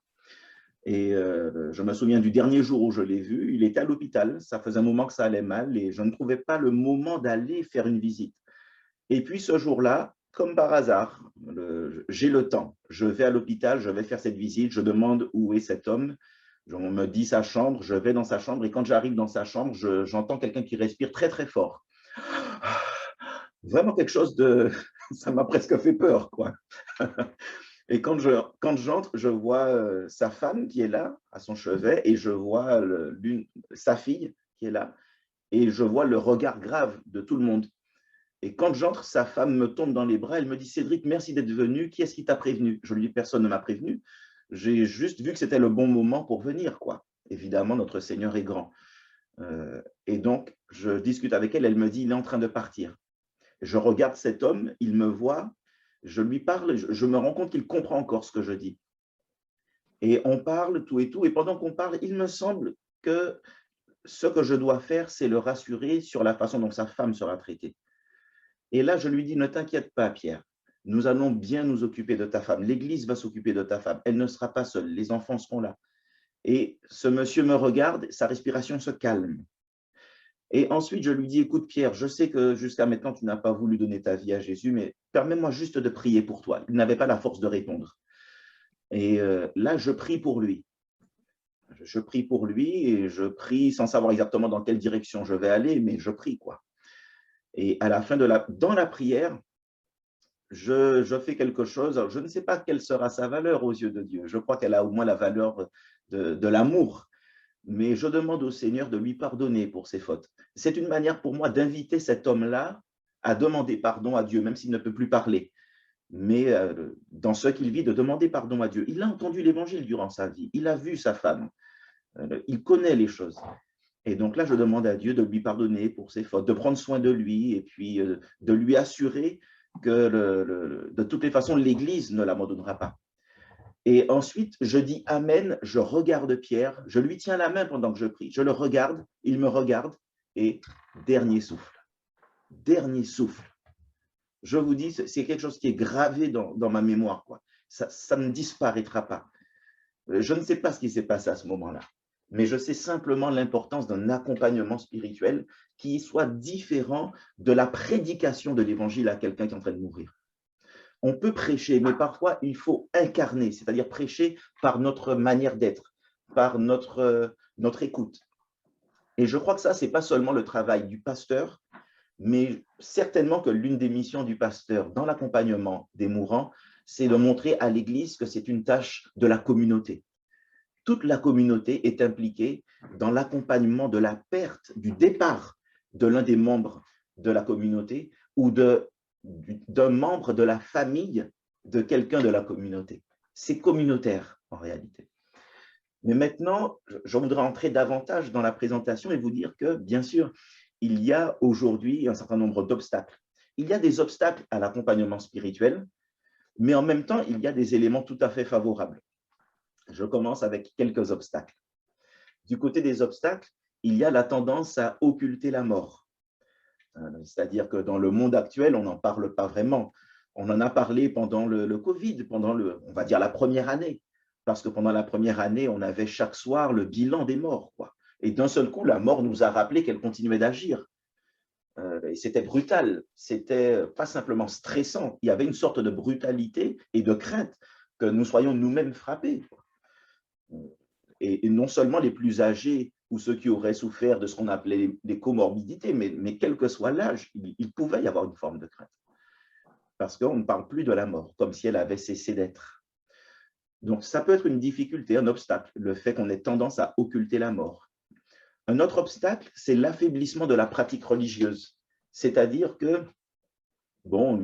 Et je me souviens du dernier jour où je l'ai vu, il était à l'hôpital, ça faisait un moment que ça allait mal et je ne trouvais pas le moment d'aller faire une visite. Et puis ce jour-là, comme par hasard, j'ai le temps, je vais à l'hôpital, je vais faire cette visite, je demande où est cet homme, on me dit sa chambre, je vais dans sa chambre et quand j'arrive dans sa chambre, j'entends quelqu'un qui respire très très fort. Vraiment quelque chose de... ça m'a presque fait peur, quoi. Et quand j'entre, je vois sa femme qui est là, à son chevet, et je vois sa fille qui est là, et je vois le regard grave de tout le monde. Et quand j'entre, sa femme me tombe dans les bras, elle me dit, Cédric, merci d'être venu, qui est-ce qui t'a prévenu? Je lui dis, personne ne m'a prévenu, j'ai juste vu que c'était le bon moment pour venir, quoi. Évidemment, notre Seigneur est grand. Et donc, je discute avec elle, elle me dit, il est en train de partir. Je regarde cet homme, il me voit, je lui parle, je me rends compte qu'il comprend encore ce que je dis. Et on parle tout et tout, et pendant qu'on parle, il me semble que ce que je dois faire, c'est le rassurer sur la façon dont sa femme sera traitée. Et là, je lui dis, ne t'inquiète pas, Pierre, nous allons bien nous occuper de ta femme. L'Église va s'occuper de ta femme. Elle ne sera pas seule, les enfants seront là. Et ce monsieur me regarde, sa respiration se calme. Et ensuite, je lui dis, écoute, Pierre, je sais que jusqu'à maintenant, tu n'as pas voulu donner ta vie à Jésus, mais permets-moi juste de prier pour toi. Il n'avait pas la force de répondre. Et là, je prie pour lui. Je prie pour lui et je prie sans savoir exactement dans quelle direction je vais aller, mais je prie, quoi. Et à la fin dans la prière, je fais quelque chose. Alors, je ne sais pas quelle sera sa valeur aux yeux de Dieu. Je crois qu'elle a au moins la valeur de l'amour. Mais je demande au Seigneur de lui pardonner pour ses fautes. C'est une manière pour moi d'inviter cet homme-là à demander pardon à Dieu, même s'il ne peut plus parler. Mais dans ce qu'il vit, de demander pardon à Dieu. Il a entendu l'Évangile durant sa vie. Il a vu sa femme. Il connaît les choses. Et donc là, je demande à Dieu de lui pardonner pour ses fautes, de prendre soin de lui et puis de lui assurer que de toutes les façons, l'Église ne l'abandonnera pas. Et ensuite, je dis Amen, je regarde Pierre, je lui tiens la main pendant que je prie, je le regarde, il me regarde et dernier souffle. Dernier souffle. Je vous dis, c'est quelque chose qui est gravé dans ma mémoire, quoi. Ça ne disparaîtra pas. Je ne sais pas ce qui s'est passé à ce moment-là, mais je sais simplement l'importance d'un accompagnement spirituel qui soit différent de la prédication de l'évangile à quelqu'un qui est en train de mourir. On peut prêcher, mais parfois il faut incarner, c'est-à-dire prêcher par notre manière d'être, par notre écoute. Et je crois que ça, ce n'est pas seulement le travail du pasteur, mais certainement que l'une des missions du pasteur dans l'accompagnement des mourants, c'est de montrer à l'Église que c'est une tâche de la communauté. Toute la communauté est impliquée dans l'accompagnement de la perte, du départ de l'un des membres de la communauté ou d'un membre de la famille de quelqu'un de la communauté. C'est communautaire en réalité. Mais maintenant, je voudrais entrer davantage dans la présentation et vous dire que, bien sûr, il y a aujourd'hui un certain nombre d'obstacles. Il y a des obstacles à l'accompagnement spirituel, mais en même temps, il y a des éléments tout à fait favorables. Je commence avec quelques obstacles. Du côté des obstacles, il y a la tendance à occulter la mort. C'est-à-dire que dans le monde actuel, on n'en parle pas vraiment. On en a parlé pendant le Covid, pendant on va dire la première année, parce que pendant la première année, on avait chaque soir le bilan des morts, quoi. Et d'un seul coup, la mort nous a rappelé qu'elle continuait d'agir. Et c'était brutal, c'était pas simplement stressant, il y avait une sorte de brutalité et de crainte que nous soyons nous-mêmes frappés. Et non seulement les plus âgés ou ceux qui auraient souffert de ce qu'on appelait les comorbidités, mais quel que soit l'âge, il pouvait y avoir une forme de crainte. Parce qu'on ne parle plus de la mort, comme si elle avait cessé d'être. Donc, ça peut être une difficulté, un obstacle, le fait qu'on ait tendance à occulter la mort. Un autre obstacle, c'est l'affaiblissement de la pratique religieuse. C'est-à-dire que, bon,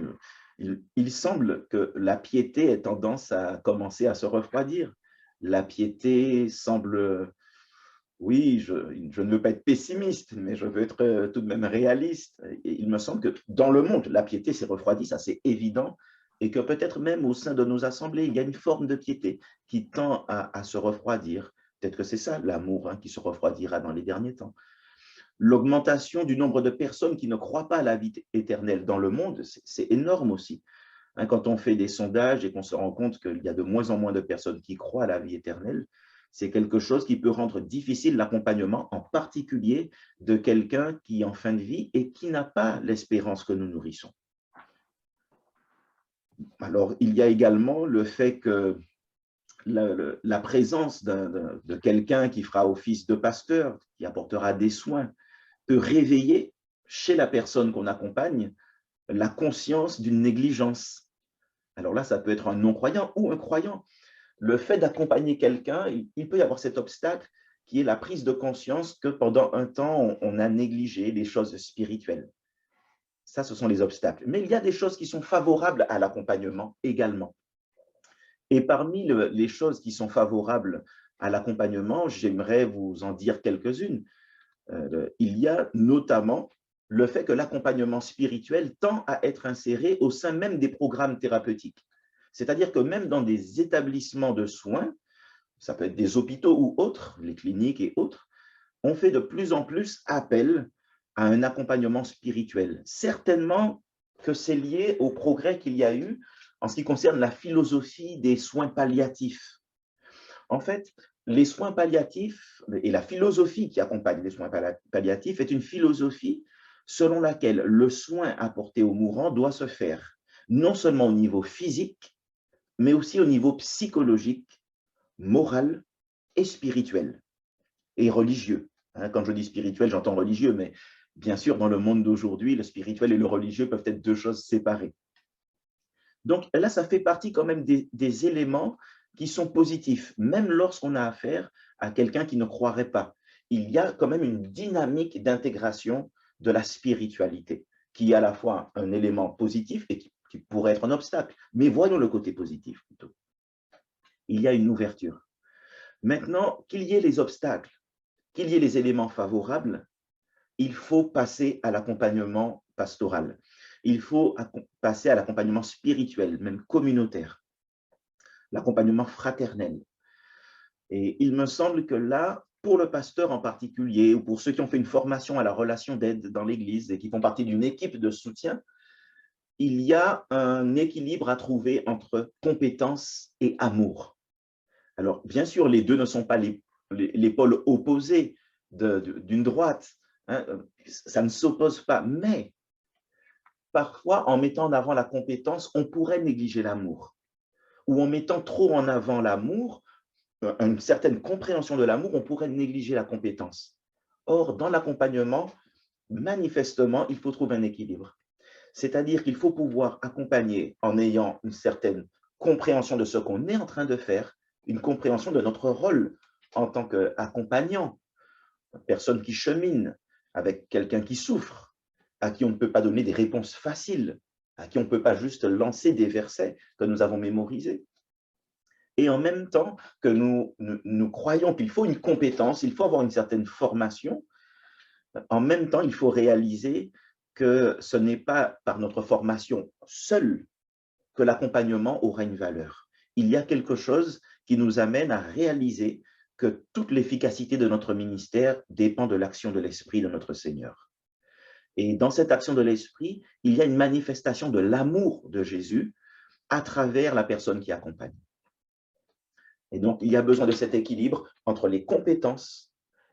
il semble que la piété ait tendance à commencer à se refroidir. La piété semble, oui, je ne veux pas être pessimiste, mais je veux être tout de même réaliste. Et il me semble que dans le monde, la piété s'est refroidie, ça c'est évident, et que peut-être même au sein de nos assemblées, il y a une forme de piété qui tend à se refroidir. Peut-être que c'est ça, l'amour, hein, qui se refroidira dans les derniers temps. L'augmentation du nombre de personnes qui ne croient pas à la vie éternelle dans le monde, c'est énorme aussi. Hein, quand on fait des sondages et qu'on se rend compte qu'il y a de moins en moins de personnes qui croient à la vie éternelle, c'est quelque chose qui peut rendre difficile l'accompagnement, en particulier de quelqu'un qui est en fin de vie et qui n'a pas l'espérance que nous nourrissons. Alors, il y a également le fait que la présence de quelqu'un qui fera office de pasteur, qui apportera des soins, peut réveiller chez la personne qu'on accompagne la conscience d'une négligence. Alors là, ça peut être un non-croyant ou un croyant. Le fait d'accompagner quelqu'un, il peut y avoir cet obstacle qui est la prise de conscience que pendant un temps, on a négligé les choses spirituelles. Ça, ce sont les obstacles. Mais il y a des choses qui sont favorables à l'accompagnement également. Et parmi les choses qui sont favorables à l'accompagnement, j'aimerais vous en dire quelques-unes. Il y a notamment le fait que l'accompagnement spirituel tend à être inséré au sein même des programmes thérapeutiques. C'est-à-dire que même dans des établissements de soins, ça peut être des hôpitaux ou autres, les cliniques et autres, on fait de plus en plus appel à un accompagnement spirituel. Certainement que c'est lié au progrès qu'il y a eu en ce qui concerne la philosophie des soins palliatifs. En fait, les soins palliatifs et la philosophie qui accompagne les soins palliatifs est une philosophie selon laquelle le soin apporté au mourant doit se faire non seulement au niveau physique, mais aussi au niveau psychologique, moral et spirituel et religieux. Quand je dis spirituel, j'entends religieux, mais bien sûr, dans le monde d'aujourd'hui, le spirituel et le religieux peuvent être deux choses séparées. Donc là, ça fait partie quand même des éléments qui sont positifs, même lorsqu'on a affaire à quelqu'un qui ne croirait pas. Il y a quand même une dynamique d'intégration de la spiritualité, qui est à la fois un élément positif et qui pourrait être un obstacle. Mais voyons le côté positif plutôt. Il y a une ouverture. Maintenant, qu'il y ait les obstacles, qu'il y ait les éléments favorables, il faut passer à l'accompagnement pastoral. Il faut passer à l'accompagnement spirituel, même communautaire, l'accompagnement fraternel. Et il me semble que là, pour le pasteur en particulier, ou pour ceux qui ont fait une formation à la relation d'aide dans l'Église et qui font partie d'une équipe de soutien, il y a un équilibre à trouver entre compétence et amour. Alors, bien sûr, les deux ne sont pas les pôles opposés d'une droite, hein, ça ne s'oppose pas, mais parfois, en mettant en avant la compétence, on pourrait négliger l'amour. Ou en mettant trop en avant l'amour, une certaine compréhension de l'amour, on pourrait négliger la compétence. Or, dans l'accompagnement, manifestement, il faut trouver un équilibre. C'est-à-dire qu'il faut pouvoir accompagner en ayant une certaine compréhension de ce qu'on est en train de faire, une compréhension de notre rôle en tant qu'accompagnant, personne qui chemine avec quelqu'un qui souffre, à qui on ne peut pas donner des réponses faciles, à qui on ne peut pas juste lancer des versets que nous avons mémorisés. Et en même temps que nous croyons qu'il faut une compétence, il faut avoir une certaine formation, en même temps, il faut réaliser que ce n'est pas par notre formation seule que l'accompagnement aura une valeur. Il y a quelque chose qui nous amène à réaliser que toute l'efficacité de notre ministère dépend de l'action de l'Esprit de notre Seigneur. Et dans cette action de l'Esprit, il y a une manifestation de l'amour de Jésus à travers la personne qui accompagne. Et donc, il y a besoin de cet équilibre entre les compétences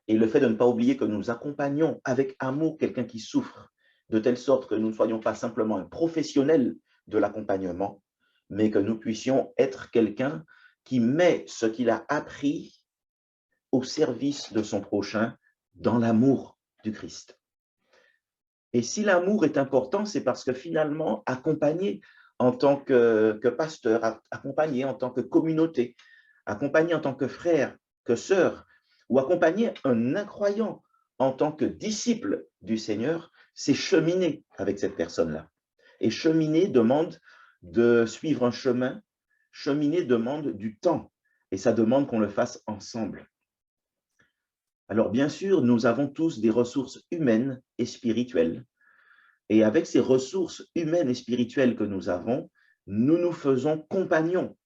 et le fait de ne pas oublier que nous accompagnons avec amour quelqu'un qui souffre, de telle sorte que nous ne soyons pas simplement un professionnel de l'accompagnement, mais que nous puissions être quelqu'un qui met ce qu'il a appris au service de son prochain dans l'amour du Christ. Et si l'amour est important, c'est parce que finalement, accompagner en tant que pasteur, accompagner en tant que communauté, accompagner en tant que frère, que sœur, ou accompagner un incroyant en tant que disciple du Seigneur, c'est cheminer avec cette personne-là. Et cheminer demande de suivre un chemin, cheminer demande du temps, et ça demande qu'on le fasse ensemble. Alors bien sûr, nous avons tous des ressources humaines et spirituelles, et avec ces ressources humaines et spirituelles que nous avons, nous nous faisons compagnons,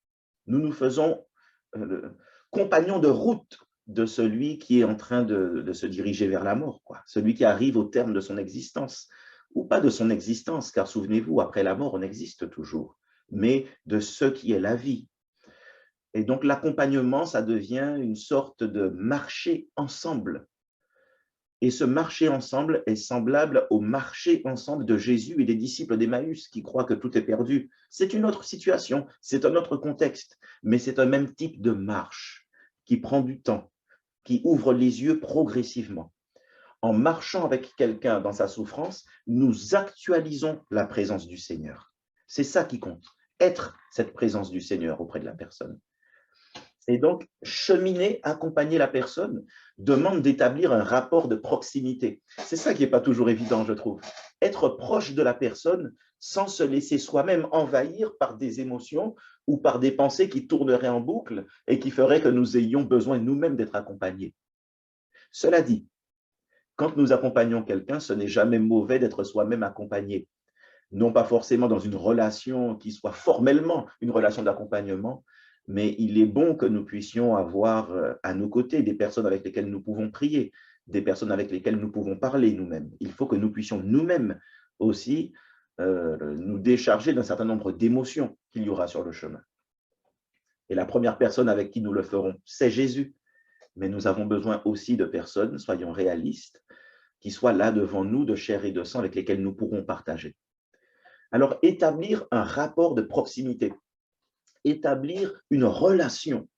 nous nous faisons compagnon de route de celui qui est en train de se diriger vers la mort, quoi. Celui qui arrive au terme de son existence, ou pas de son existence, car souvenez-vous, après la mort, on existe toujours, mais de ce qui est la vie. Et donc l'accompagnement, ça devient une sorte de marcher ensemble. Et ce marcher ensemble est semblable au marcher ensemble de Jésus et des disciples d'Emmaüs qui croient que tout est perdu. C'est une autre situation, c'est un autre contexte, mais c'est un même type de marche qui prend du temps, qui ouvre les yeux progressivement. En marchant avec quelqu'un dans sa souffrance, nous actualisons la présence du Seigneur. C'est ça qui compte. être cette présence du Seigneur auprès de la personne. Et donc, cheminer, accompagner la personne, demande d'établir un rapport de proximité. C'est ça qui n'est pas toujours évident, je trouve. Être proche de la personne sans se laisser soi-même envahir par des émotions ou par des pensées qui tourneraient en boucle et qui feraient que nous ayons besoin nous-mêmes d'être accompagnés. Cela dit, quand nous accompagnons quelqu'un, ce n'est jamais mauvais d'être soi-même accompagné. Non pas forcément dans une relation qui soit formellement une relation d'accompagnement, mais il est bon que nous puissions avoir à nos côtés des personnes avec lesquelles nous pouvons prier, des personnes avec lesquelles nous pouvons parler nous-mêmes. Il faut que nous puissions nous-mêmes aussi nous décharger d'un certain nombre d'émotions qu'il y aura sur le chemin. Et la première personne avec qui nous le ferons, c'est Jésus. Mais nous avons besoin aussi de personnes, soyons réalistes, qui soient là devant nous, de chair et de sang, avec lesquelles nous pourrons partager. Alors, établir un rapport de proximité, établir une relation.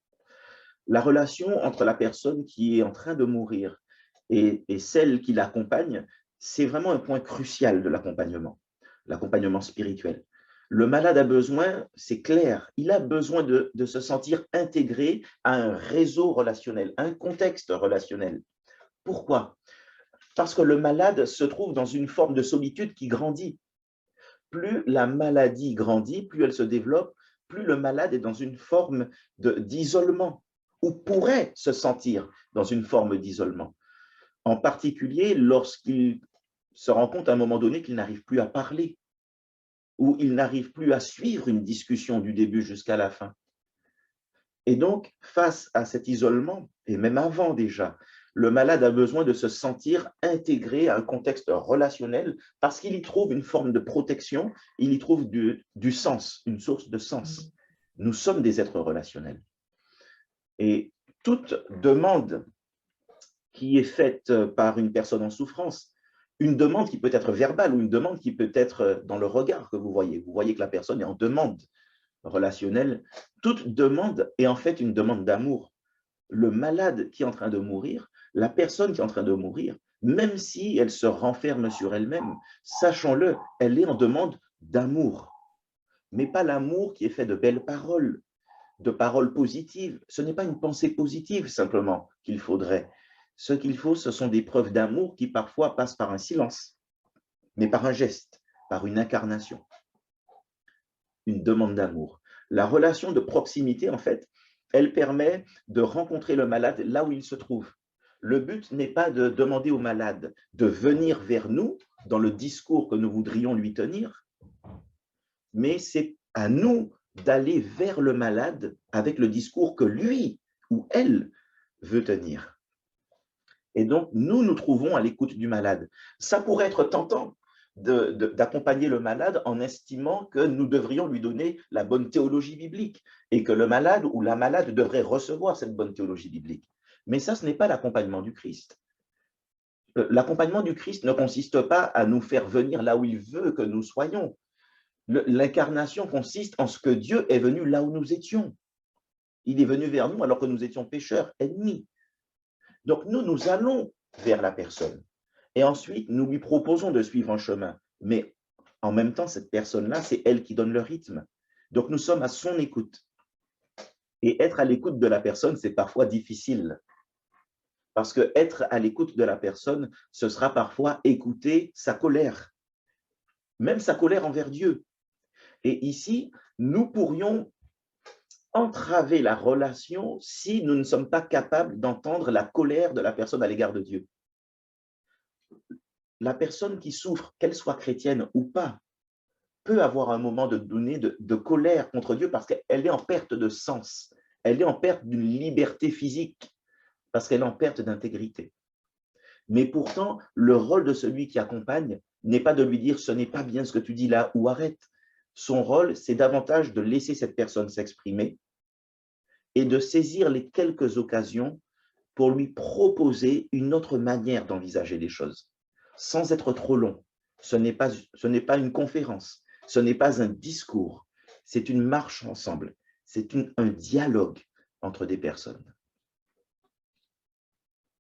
La relation entre la personne qui est en train de mourir et celle qui l'accompagne, c'est vraiment un point crucial de l'accompagnement spirituel. Le malade a besoin, c'est clair, il a besoin de se sentir intégré à un réseau relationnel, un contexte relationnel. Pourquoi? Parce que le malade se trouve dans une forme de solitude qui grandit. Plus la maladie grandit, plus elle se développe, plus le malade est dans une forme d'isolement, ou pourrait se sentir dans une forme d'isolement. En particulier lorsqu'il se rend compte à un moment donné qu'il n'arrive plus à parler, ou il n'arrive plus à suivre une discussion du début jusqu'à la fin. Et donc, face à cet isolement, et même avant déjà, le malade a besoin de se sentir intégré à un contexte relationnel parce qu'il y trouve une forme de protection, il y trouve du sens, une source de sens. Nous sommes des êtres relationnels. Et toute demande qui est faite par une personne en souffrance, une demande qui peut être verbale ou une demande qui peut être dans le regard que vous voyez que la personne est en demande relationnelle, toute demande est en fait une demande d'amour. Le malade qui est en train de mourir, la personne qui est en train de mourir, même si elle se renferme sur elle-même, sachons-le, elle est en demande d'amour. Mais pas l'amour qui est fait de belles paroles, de paroles positives. Ce n'est pas une pensée positive simplement qu'il faudrait. Ce qu'il faut, ce sont des preuves d'amour qui parfois passent par un silence, mais par un geste, par une incarnation, une demande d'amour. La relation de proximité, en fait, elle permet de rencontrer le malade là où il se trouve. Le but n'est pas de demander au malade de venir vers nous dans le discours que nous voudrions lui tenir, mais c'est à nous d'aller vers le malade avec le discours que lui ou elle veut tenir. Et donc, nous trouvons à l'écoute du malade. Ça pourrait être tentant d'accompagner le malade en estimant que nous devrions lui donner la bonne théologie biblique et que le malade ou la malade devrait recevoir cette bonne théologie biblique. Mais ça, ce n'est pas l'accompagnement du Christ. L'accompagnement du Christ ne consiste pas à nous faire venir là où il veut que nous soyons. L'incarnation consiste en ce que Dieu est venu là où nous étions. Il est venu vers nous alors que nous étions pécheurs, ennemis. Donc nous allons vers la personne. Et ensuite, nous lui proposons de suivre un chemin. Mais en même temps, cette personne-là, c'est elle qui donne le rythme. Donc nous sommes à son écoute. Et être à l'écoute de la personne, c'est parfois difficile. Parce que être à l'écoute de la personne, ce sera parfois écouter sa colère. Même sa colère envers Dieu. Et ici, nous pourrions entraver la relation si nous ne sommes pas capables d'entendre la colère de la personne à l'égard de Dieu. La personne qui souffre, qu'elle soit chrétienne ou pas, peut avoir un moment de colère contre Dieu parce qu'elle est en perte de sens, elle est en perte d'une liberté physique, parce qu'elle est en perte d'intégrité. Mais pourtant, le rôle de celui qui accompagne n'est pas de lui dire « ce n'est pas bien ce que tu dis là » ou « arrête ». Son rôle, c'est davantage de laisser cette personne s'exprimer et de saisir les quelques occasions pour lui proposer une autre manière d'envisager les choses, sans être trop long. Ce n'est pas une conférence, ce n'est pas un discours, c'est une marche ensemble, c'est un dialogue entre des personnes.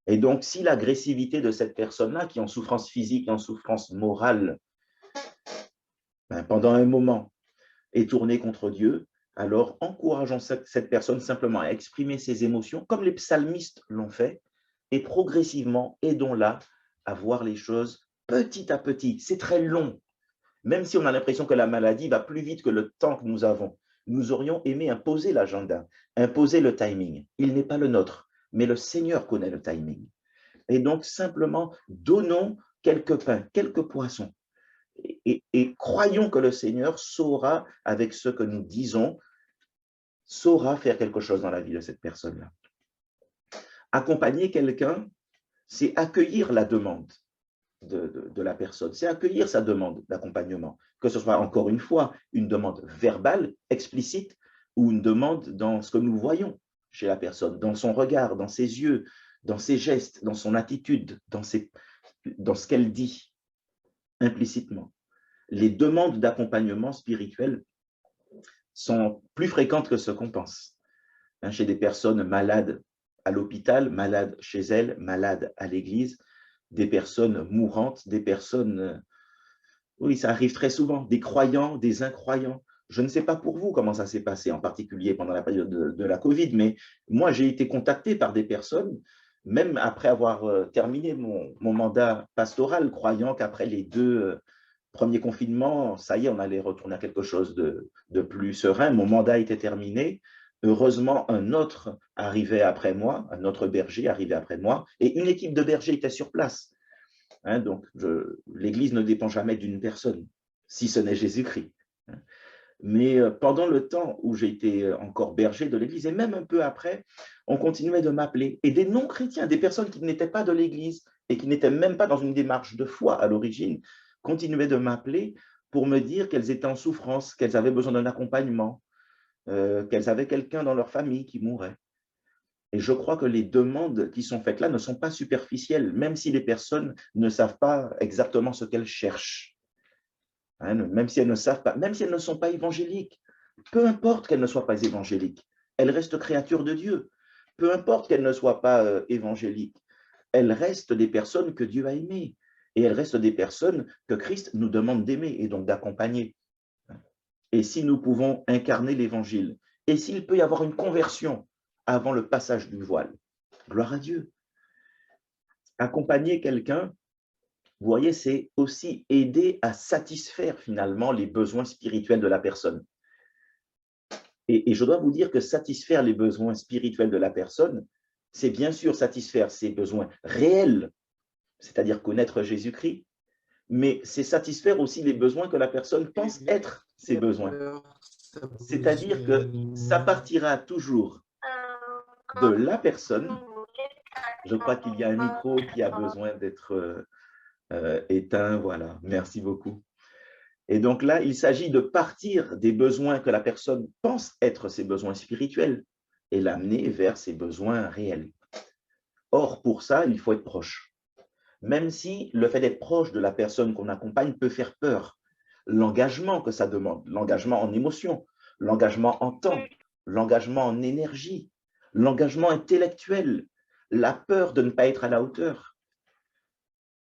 Et donc, si l'agressivité de cette personne-là, qui est en souffrance physique et en souffrance morale, pendant un moment, est tournée contre Dieu, alors encourageons cette personne simplement à exprimer ses émotions, comme les psalmistes l'ont fait, et progressivement, aidons-la à voir les choses petit à petit. C'est très long. Même si on a l'impression que la maladie va plus vite que le temps que nous avons, nous aurions aimé imposer l'agenda, imposer le timing. Il n'est pas le nôtre, mais le Seigneur connaît le timing. Et donc, simplement, donnons quelques pains, quelques poissons, et croyons que le Seigneur saura, avec ce que nous disons, saura faire quelque chose dans la vie de cette personne-là. Accompagner quelqu'un, c'est accueillir la demande de la personne, c'est accueillir sa demande d'accompagnement, que ce soit encore une fois une demande verbale, explicite, ou une demande dans ce que nous voyons chez la personne, dans son regard, dans ses yeux, dans ses gestes, dans son attitude, dans ce qu'elle dit implicitement. Les demandes d'accompagnement spirituel sont plus fréquentes que ce qu'on pense. Chez des personnes malades à l'hôpital, malades chez elles, malades à l'église, des personnes mourantes, des personnes, oui, ça arrive très souvent, des croyants, des incroyants. Je ne sais pas pour vous comment ça s'est passé, en particulier pendant la période de la Covid, mais moi, j'ai été contacté par des personnes, même après avoir terminé mon mandat pastoral, croyant qu'après les 2 premiers confinements, ça y est, on allait retourner à quelque chose de plus serein. Mon mandat était terminé. Heureusement, un autre arrivait après moi, un autre berger arrivait après moi, et une équipe de bergers était sur place. Donc, l'Église ne dépend jamais d'une personne, si ce n'est Jésus-Christ. Mais pendant le temps où j'étais encore berger de l'Église, et même un peu après, on continuait de m'appeler. Et des non-chrétiens, des personnes qui n'étaient pas de l'Église et qui n'étaient même pas dans une démarche de foi à l'origine, continuaient de m'appeler pour me dire qu'elles étaient en souffrance, qu'elles avaient besoin d'un accompagnement, qu'elles avaient quelqu'un dans leur famille qui mourait. Et je crois que les demandes qui sont faites là ne sont pas superficielles, même si les personnes ne savent pas exactement ce qu'elles cherchent. Même si elles ne savent pas, même si elles ne sont pas évangéliques. Peu importe qu'elles ne soient pas évangéliques, elles restent créatures de Dieu. Peu importe qu'elles ne soient pas évangéliques, elles restent des personnes que Dieu a aimées. Et elles restent des personnes que Christ nous demande d'aimer et donc d'accompagner. Et si nous pouvons incarner l'évangile, et s'il peut y avoir une conversion avant le passage du voile, gloire à Dieu. Accompagner quelqu'un, vous voyez, c'est aussi aider à satisfaire finalement les besoins spirituels de la personne. Et je dois vous dire que satisfaire les besoins spirituels de la personne, c'est bien sûr satisfaire ses besoins réels, c'est-à-dire connaître Jésus-Christ, mais c'est satisfaire aussi les besoins que la personne pense être ses besoins. C'est-à-dire que ça partira toujours de la personne. Je crois qu'il y a un micro qui a besoin d'être éteint, voilà, merci beaucoup. Et donc là, il s'agit de partir des besoins que la personne pense être ses besoins spirituels et l'amener vers ses besoins réels. Or, pour ça, il faut être proche. Même si le fait d'être proche de la personne qu'on accompagne peut faire peur, l'engagement que ça demande, l'engagement en émotion, l'engagement en temps, l'engagement en énergie, l'engagement intellectuel, la peur de ne pas être à la hauteur.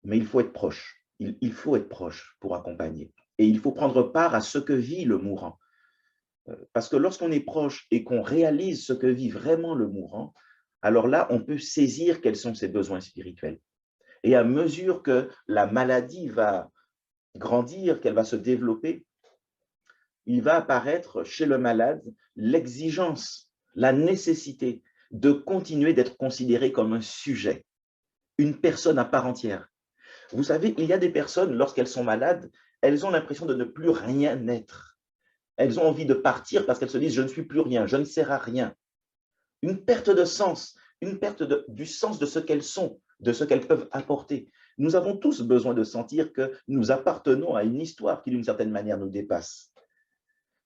Mais il faut être proche. Il faut être proche pour accompagner. Et il faut prendre part à ce que vit le mourant. Parce que lorsqu'on est proche et qu'on réalise ce que vit vraiment le mourant, alors là, on peut saisir quels sont ses besoins spirituels. Et à mesure que la maladie va grandir, qu'elle va se développer, il va apparaître chez le malade l'exigence, la nécessité de continuer d'être considéré comme un sujet, une personne à part entière. Vous savez, il y a des personnes, lorsqu'elles sont malades, elles ont l'impression de ne plus rien être. Elles ont envie de partir parce qu'elles se disent « je ne suis plus rien, je ne sers à rien ». Une perte de sens, une perte du sens de ce qu'elles sont, de ce qu'elles peuvent apporter. Nous avons tous besoin de sentir que nous appartenons à une histoire qui, d'une certaine manière, nous dépasse.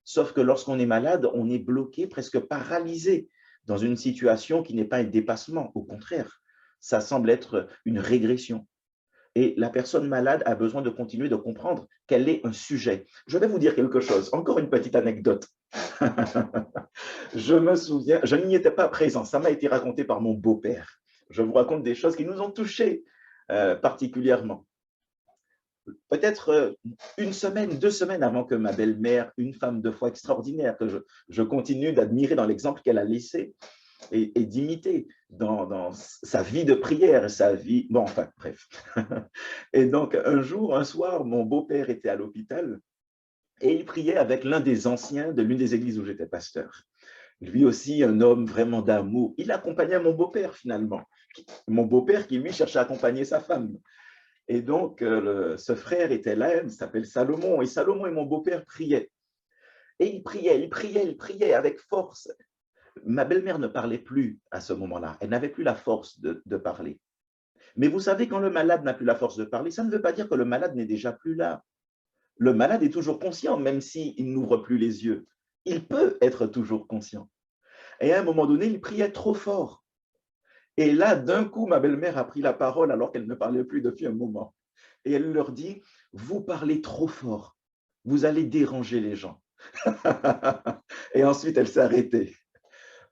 Sauf que lorsqu'on est malade, on est bloqué, presque paralysé dans une situation qui n'est pas un dépassement. Au contraire, ça semble être une régression. Et la personne malade a besoin de continuer de comprendre qu'elle est un sujet. Je vais vous dire quelque chose, encore une petite anecdote. Je me souviens, je n'y étais pas présent, ça m'a été raconté par mon beau-père. Je vous raconte des choses qui nous ont touchés particulièrement. peut-être une semaine, 2 semaines avant que ma belle-mère, une femme de foi extraordinaire, que je continue d'admirer dans l'exemple qu'elle a laissé et d'imiter dans sa vie de prière, sa vie… Bon, enfin, bref. Et donc, un jour, un soir, mon beau-père était à l'hôpital et il priait avec l'un des anciens de l'une des églises où j'étais pasteur. Lui aussi, un homme vraiment d'amour. Il accompagnait mon beau-père, finalement. Mon beau-père qui, lui, cherchait à accompagner sa femme. Et donc, ce frère était là, il s'appelle Salomon. Et Salomon et mon beau-père priaient. Et il priait avec force. Ma belle-mère ne parlait plus à ce moment-là. Elle n'avait plus la force de parler. Mais vous savez, quand le malade n'a plus la force de parler, ça ne veut pas dire que le malade n'est déjà plus là. Le malade est toujours conscient, même s'il n'ouvre plus les yeux. Il peut être toujours conscient. Et à un moment donné, il priait trop fort. Et là, d'un coup, ma belle-mère a pris la parole alors qu'elle ne parlait plus depuis un moment. Et elle leur dit, vous parlez trop fort. Vous allez déranger les gens. Et ensuite, elle s'est arrêtée.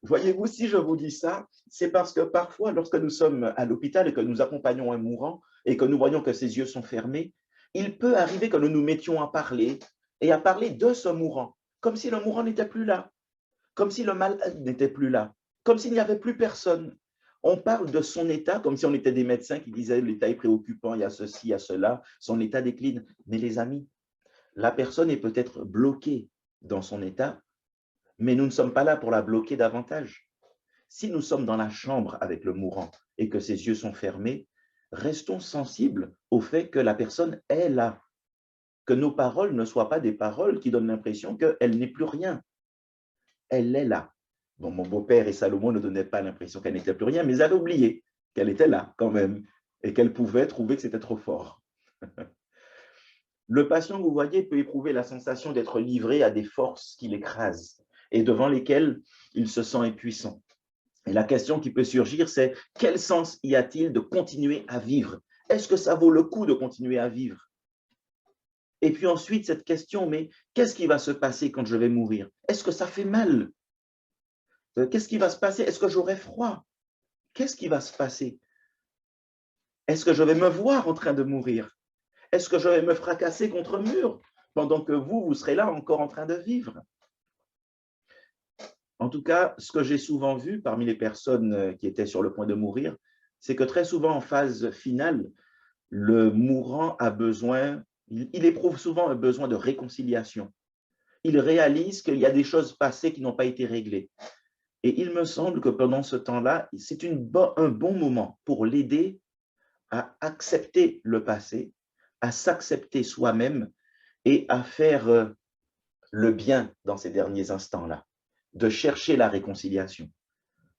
Voyez-vous, si je vous dis ça, c'est parce que parfois, lorsque nous sommes à l'hôpital et que nous accompagnons un mourant et que nous voyons que ses yeux sont fermés, il peut arriver que nous nous mettions à parler et à parler de ce mourant, comme si le mourant n'était plus là, comme si le malade n'était plus là, comme s'il n'y avait plus personne. On parle de son état comme si on était des médecins qui disaient l'état est préoccupant, il y a ceci, il y a cela, son état décline. Mais les amis, la personne est peut-être bloquée dans son état, mais nous ne sommes pas là pour la bloquer davantage. Si nous sommes dans la chambre avec le mourant et que ses yeux sont fermés, restons sensibles au fait que la personne est là, que nos paroles ne soient pas des paroles qui donnent l'impression qu'elle n'est plus rien. Elle est là. Bon, mon beau-père et Salomon ne donnaient pas l'impression qu'elle n'était plus rien, mais ils avaient oublié qu'elle était là quand même et qu'elle pouvait trouver que c'était trop fort. Le patient, vous voyez, peut éprouver la sensation d'être livré à des forces qui l'écrasent et devant lesquelles il se sent impuissant. Et la question qui peut surgir, c'est quel sens y a-t-il de continuer à vivre? Est-ce que ça vaut le coup de continuer à vivre? Et puis ensuite, cette question, mais qu'est-ce qui va se passer quand je vais mourir? Est-ce que ça fait mal? Qu'est-ce qui va se passer? Est-ce que j'aurai froid? Qu'est-ce qui va se passer? Est-ce que je vais me voir en train de mourir? Est-ce que je vais me fracasser contre un mur pendant que vous serez là encore en train de vivre? En tout cas, ce que j'ai souvent vu parmi les personnes qui étaient sur le point de mourir, c'est que très souvent en phase finale, le mourant a besoin, il éprouve souvent un besoin de réconciliation. Il réalise qu'il y a des choses passées qui n'ont pas été réglées. Et il me semble que pendant ce temps-là, c'est un bon moment pour l'aider à accepter le passé, à s'accepter soi-même et à faire le bien dans ces derniers instants-là, de chercher la réconciliation,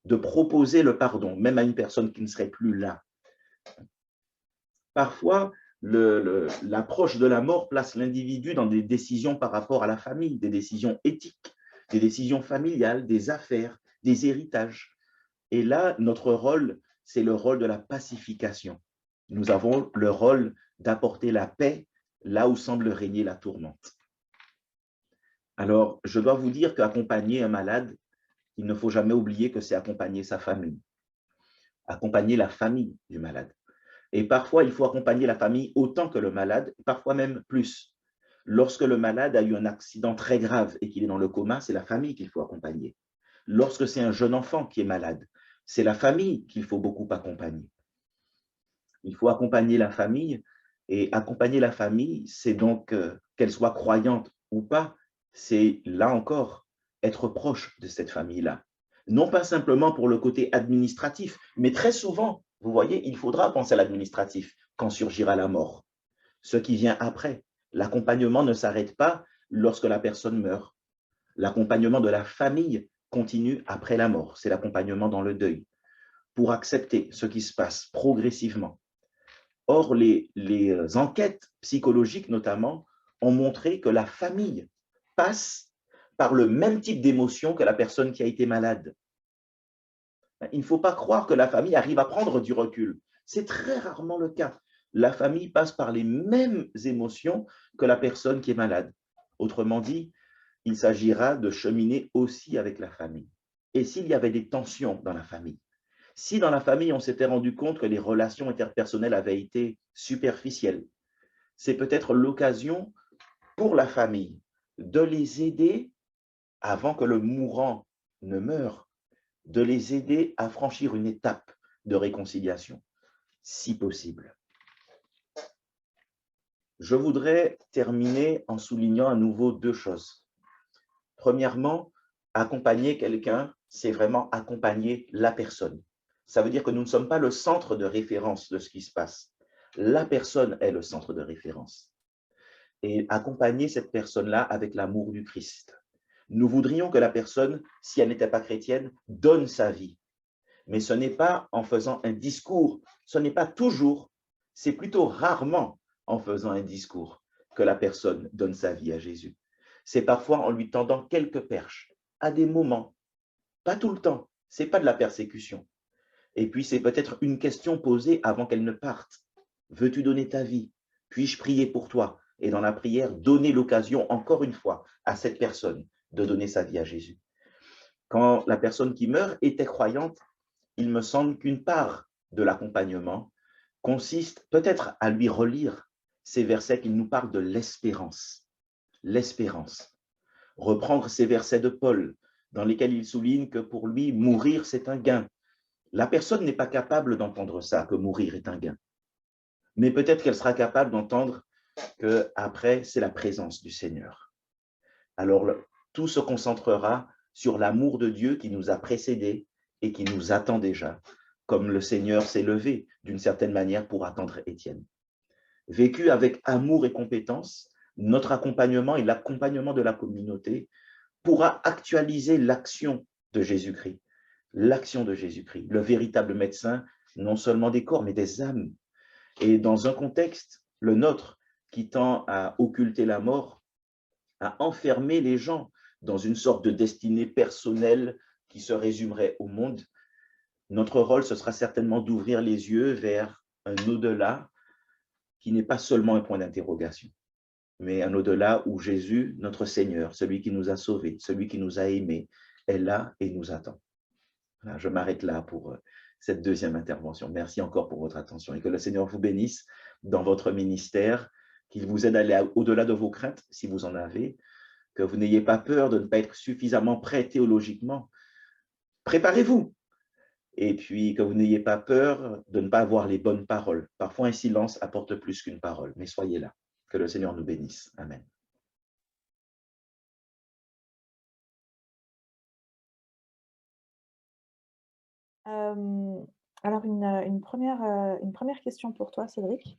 de proposer le pardon, même à une personne qui ne serait plus là. Parfois, l'approche de la mort place l'individu dans des décisions par rapport à la famille, des décisions éthiques, des décisions familiales, des affaires, des héritages. Et là, notre rôle, c'est le rôle de la pacification. Nous avons le rôle d'apporter la paix là où semble régner la tourmente. Alors, je dois vous dire qu'accompagner un malade, il ne faut jamais oublier que c'est accompagner sa famille, accompagner la famille du malade. Et parfois, il faut accompagner la famille autant que le malade, parfois même plus. Lorsque le malade a eu un accident très grave et qu'il est dans le coma, c'est la famille qu'il faut accompagner. Lorsque c'est un jeune enfant qui est malade, c'est la famille qu'il faut beaucoup accompagner. Il faut accompagner la famille, et accompagner la famille, c'est donc qu'elle soit croyante ou pas, c'est là encore être proche de cette famille-là. Non pas simplement pour le côté administratif, mais très souvent, vous voyez, il faudra penser à l'administratif quand surgira la mort. Ce qui vient après, l'accompagnement ne s'arrête pas lorsque la personne meurt. L'accompagnement de la famille continue après la mort. C'est l'accompagnement dans le deuil, pour accepter ce qui se passe progressivement. Or, les enquêtes psychologiques notamment ont montré que la famille passe par le même type d'émotion que la personne qui a été malade. Il ne faut pas croire que la famille arrive à prendre du recul. C'est très rarement le cas. La famille passe par les mêmes émotions que la personne qui est malade. Autrement dit, il s'agira de cheminer aussi avec la famille. Et s'il y avait des tensions dans la famille, si dans la famille on s'était rendu compte que les relations interpersonnelles avaient été superficielles, c'est peut-être l'occasion pour la famille de les aider avant que le mourant ne meure, de les aider à franchir une étape de réconciliation, si possible. Je voudrais terminer en soulignant à nouveau deux choses. Premièrement, accompagner quelqu'un, c'est vraiment accompagner la personne. Ça veut dire que nous ne sommes pas le centre de référence de ce qui se passe. La personne est le centre de référence. Et accompagner cette personne-là avec l'amour du Christ. Nous voudrions que la personne, si elle n'était pas chrétienne, donne sa vie. Mais ce n'est pas en faisant un discours, ce n'est pas toujours, c'est plutôt rarement en faisant un discours que la personne donne sa vie à Jésus. C'est parfois en lui tendant quelques perches, à des moments, pas tout le temps, ce n'est pas de la persécution. Et puis c'est peut-être une question posée avant qu'elle ne parte. Veux-tu donner ta vie? Puis-je prier pour toi? Et dans la prière, donner l'occasion encore une fois à cette personne de donner sa vie à Jésus. Quand la personne qui meurt était croyante, il me semble qu'une part de l'accompagnement consiste peut-être à lui relire ces versets qui nous parlent de l'espérance. L'espérance. Reprendre ces versets de Paul dans lesquels il souligne que pour lui, mourir, c'est un gain. La personne n'est pas capable d'entendre ça, que mourir est un gain. Mais peut-être qu'elle sera capable d'entendre qu'après, c'est la présence du Seigneur. Alors, tout se concentrera sur l'amour de Dieu qui nous a précédés et qui nous attend déjà, comme le Seigneur s'est levé d'une certaine manière pour attendre Étienne. Vécu avec amour et compétence, notre accompagnement et l'accompagnement de la communauté pourra actualiser l'action de Jésus-Christ, le véritable médecin, non seulement des corps, mais des âmes. Et dans un contexte, le nôtre, qui tend à occulter la mort, à enfermer les gens dans une sorte de destinée personnelle qui se résumerait au monde, notre rôle, ce sera certainement d'ouvrir les yeux vers un au-delà qui n'est pas seulement un point d'interrogation, mais un au-delà où Jésus, notre Seigneur, celui qui nous a sauvés, celui qui nous a aimés, est là et nous attend. Voilà, je m'arrête là pour cette deuxième intervention. Merci encore pour votre attention et que le Seigneur vous bénisse dans votre ministère, qu'il vous aide à aller au-delà de vos craintes, si vous en avez, que vous n'ayez pas peur de ne pas être suffisamment prêt théologiquement. Préparez-vous. Et puis que vous n'ayez pas peur de ne pas avoir les bonnes paroles. Parfois, un silence apporte plus qu'une parole, mais soyez là. Que le Seigneur nous bénisse. Amen. Alors, une première question pour toi, Cédric.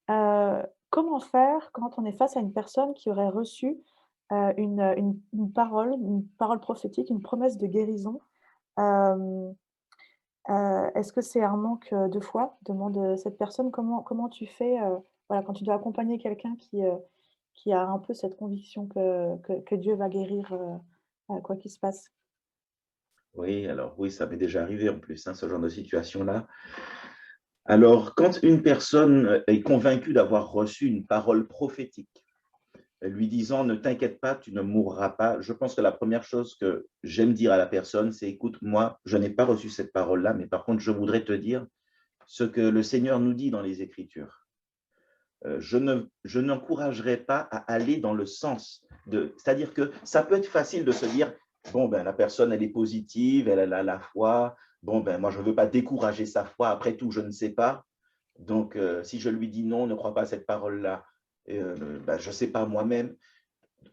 Comment faire quand on est face à une personne qui aurait reçu une parole prophétique, une promesse de guérison? Hem, Est-ce que c'est un manque de foi? Demande cette personne. Comment tu fais, voilà, quand tu dois accompagner quelqu'un qui a un peu cette conviction que Dieu va guérir, quoi qu'il se passe? Oui, alors oui, ça m'est déjà arrivé en plus, hein, ce genre de situation-là. Alors, quand une personne est convaincue d'avoir reçu une parole prophétique, lui disant ne t'inquiète pas, tu ne mourras pas, je pense que la première chose que j'aime dire à la personne, c'est écoute, moi, je n'ai pas reçu cette parole-là, mais par contre, je voudrais te dire ce que le Seigneur nous dit dans les Écritures. Je n'encouragerai pas à aller dans le sens de… C'est-à-dire que ça peut être facile de se dire, bon, ben, la personne, elle est positive, elle a la foi, bon, ben, moi, je ne veux pas décourager sa foi, après tout, je ne sais pas. Donc, si je lui dis non, ne crois pas à cette parole-là, ben, je ne sais pas moi-même.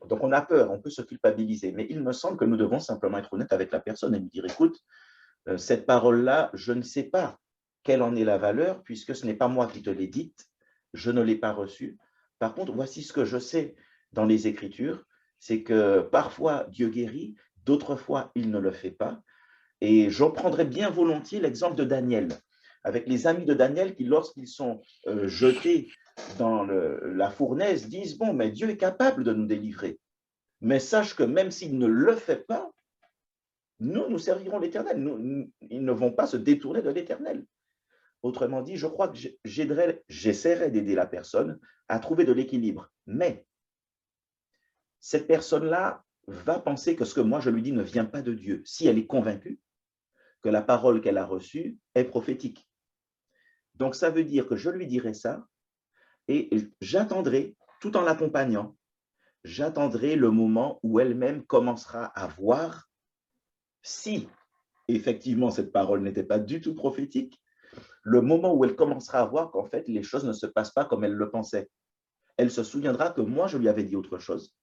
Donc, on a peur, on peut se culpabiliser. Mais il me semble que nous devons simplement être honnêtes avec la personne et lui dire, écoute, cette parole-là, je ne sais pas quelle en est la valeur, puisque ce n'est pas moi qui te l'ai dite, je ne l'ai pas reçue. Par contre, voici ce que je sais dans les Écritures, c'est que parfois Dieu guérit, d'autres fois il ne le fait pas. Et j'en prendrais bien volontiers l'exemple de Daniel, avec les amis de Daniel qui, lorsqu'ils sont jetés dans la fournaise, disent, bon, mais Dieu est capable de nous délivrer. Mais sache que même s'il ne le fait pas, nous servirons l'Éternel. Ils ne vont pas se détourner de l'Éternel. Autrement dit, je crois que j'essaierai d'aider la personne à trouver de l'équilibre. Mais cette personne-là va penser que ce que moi je lui dis ne vient pas de Dieu, si elle est convaincue que la parole qu'elle a reçue est prophétique. Donc ça veut dire que je lui dirai ça, Et j'attendrai, tout en l'accompagnant, j'attendrai le moment où elle-même commencera à voir si, effectivement, cette parole n'était pas du tout prophétique, le moment où elle commencera à voir qu'en fait, les choses ne se passent pas comme elle le pensait. Elle se souviendra que moi, je lui avais dit autre chose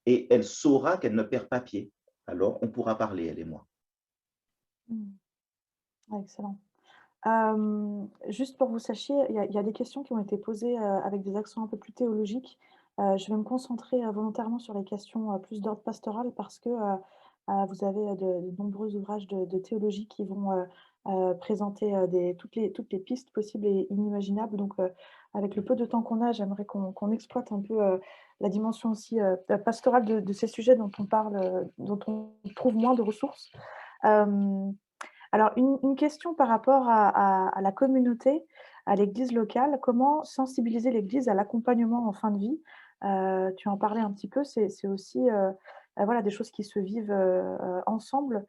et elle saura qu'elle ne perd pas pied. Alors, on pourra parler, elle et moi. Mmh. Ah, excellent. Juste pour que vous sachiez, il y a des questions qui ont été posées, avec des accents un peu plus théologiques. Je vais me concentrer, volontairement sur les questions, plus d'ordre pastoral parce que, vous avez, de nombreux ouvrages de théologie qui vont, présenter, toutes les pistes possibles et inimaginables. Donc, avec le peu de temps qu'on a, j'aimerais qu'on exploite un peu, la dimension aussi, pastorale de ces sujets dont on parle, dont on trouve moins de ressources. Hem alors une question par rapport à la communauté, à l'église locale. Comment sensibiliser l'église à l'accompagnement en fin de vie? Tu en parlais un petit peu, c'est aussi, voilà, des choses qui se vivent, ensemble.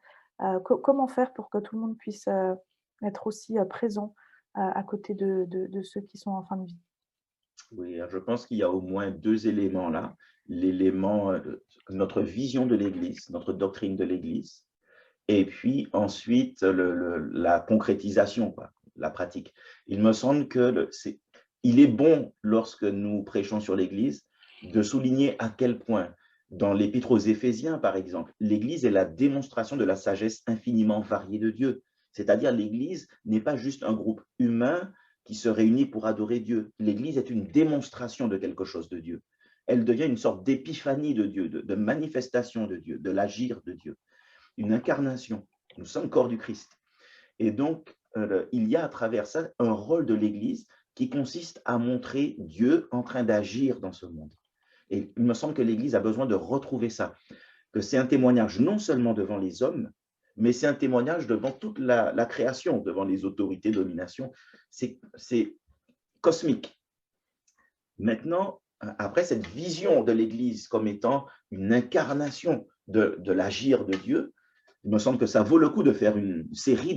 Comment faire pour que tout le monde puisse, être aussi, présent, à côté de ceux qui sont en fin de vie? Oui, je pense qu'il y a au moins deux éléments là. L'élément, notre vision de l'Église, notre doctrine de l'Église, et puis ensuite la concrétisation, quoi, la pratique. Il me semble que il est bon, lorsque nous prêchons sur l'Église, de souligner à quel point, dans l'Épître aux Éphésiens, par exemple, l'Église est la démonstration de la sagesse infiniment variée de Dieu. C'est-à-dire, l'Église n'est pas juste un groupe humain qui se réunit pour adorer Dieu. L'Église est une démonstration de quelque chose de Dieu. Elle devient une sorte d'épiphanie de Dieu, de manifestation de Dieu, de l'agir de Dieu, une incarnation. Nous sommes corps du Christ. Et donc, il y a à travers ça un rôle de l'Église qui consiste à montrer Dieu en train d'agir dans ce monde. Et il me semble que l'Église a besoin de retrouver ça, que c'est un témoignage non seulement devant les hommes, mais c'est un témoignage devant toute la création, devant les autorités, domination. C'est cosmique. Maintenant, après cette vision de l'Église comme étant une incarnation de l'agir de Dieu, il me semble que ça vaut le coup de faire une série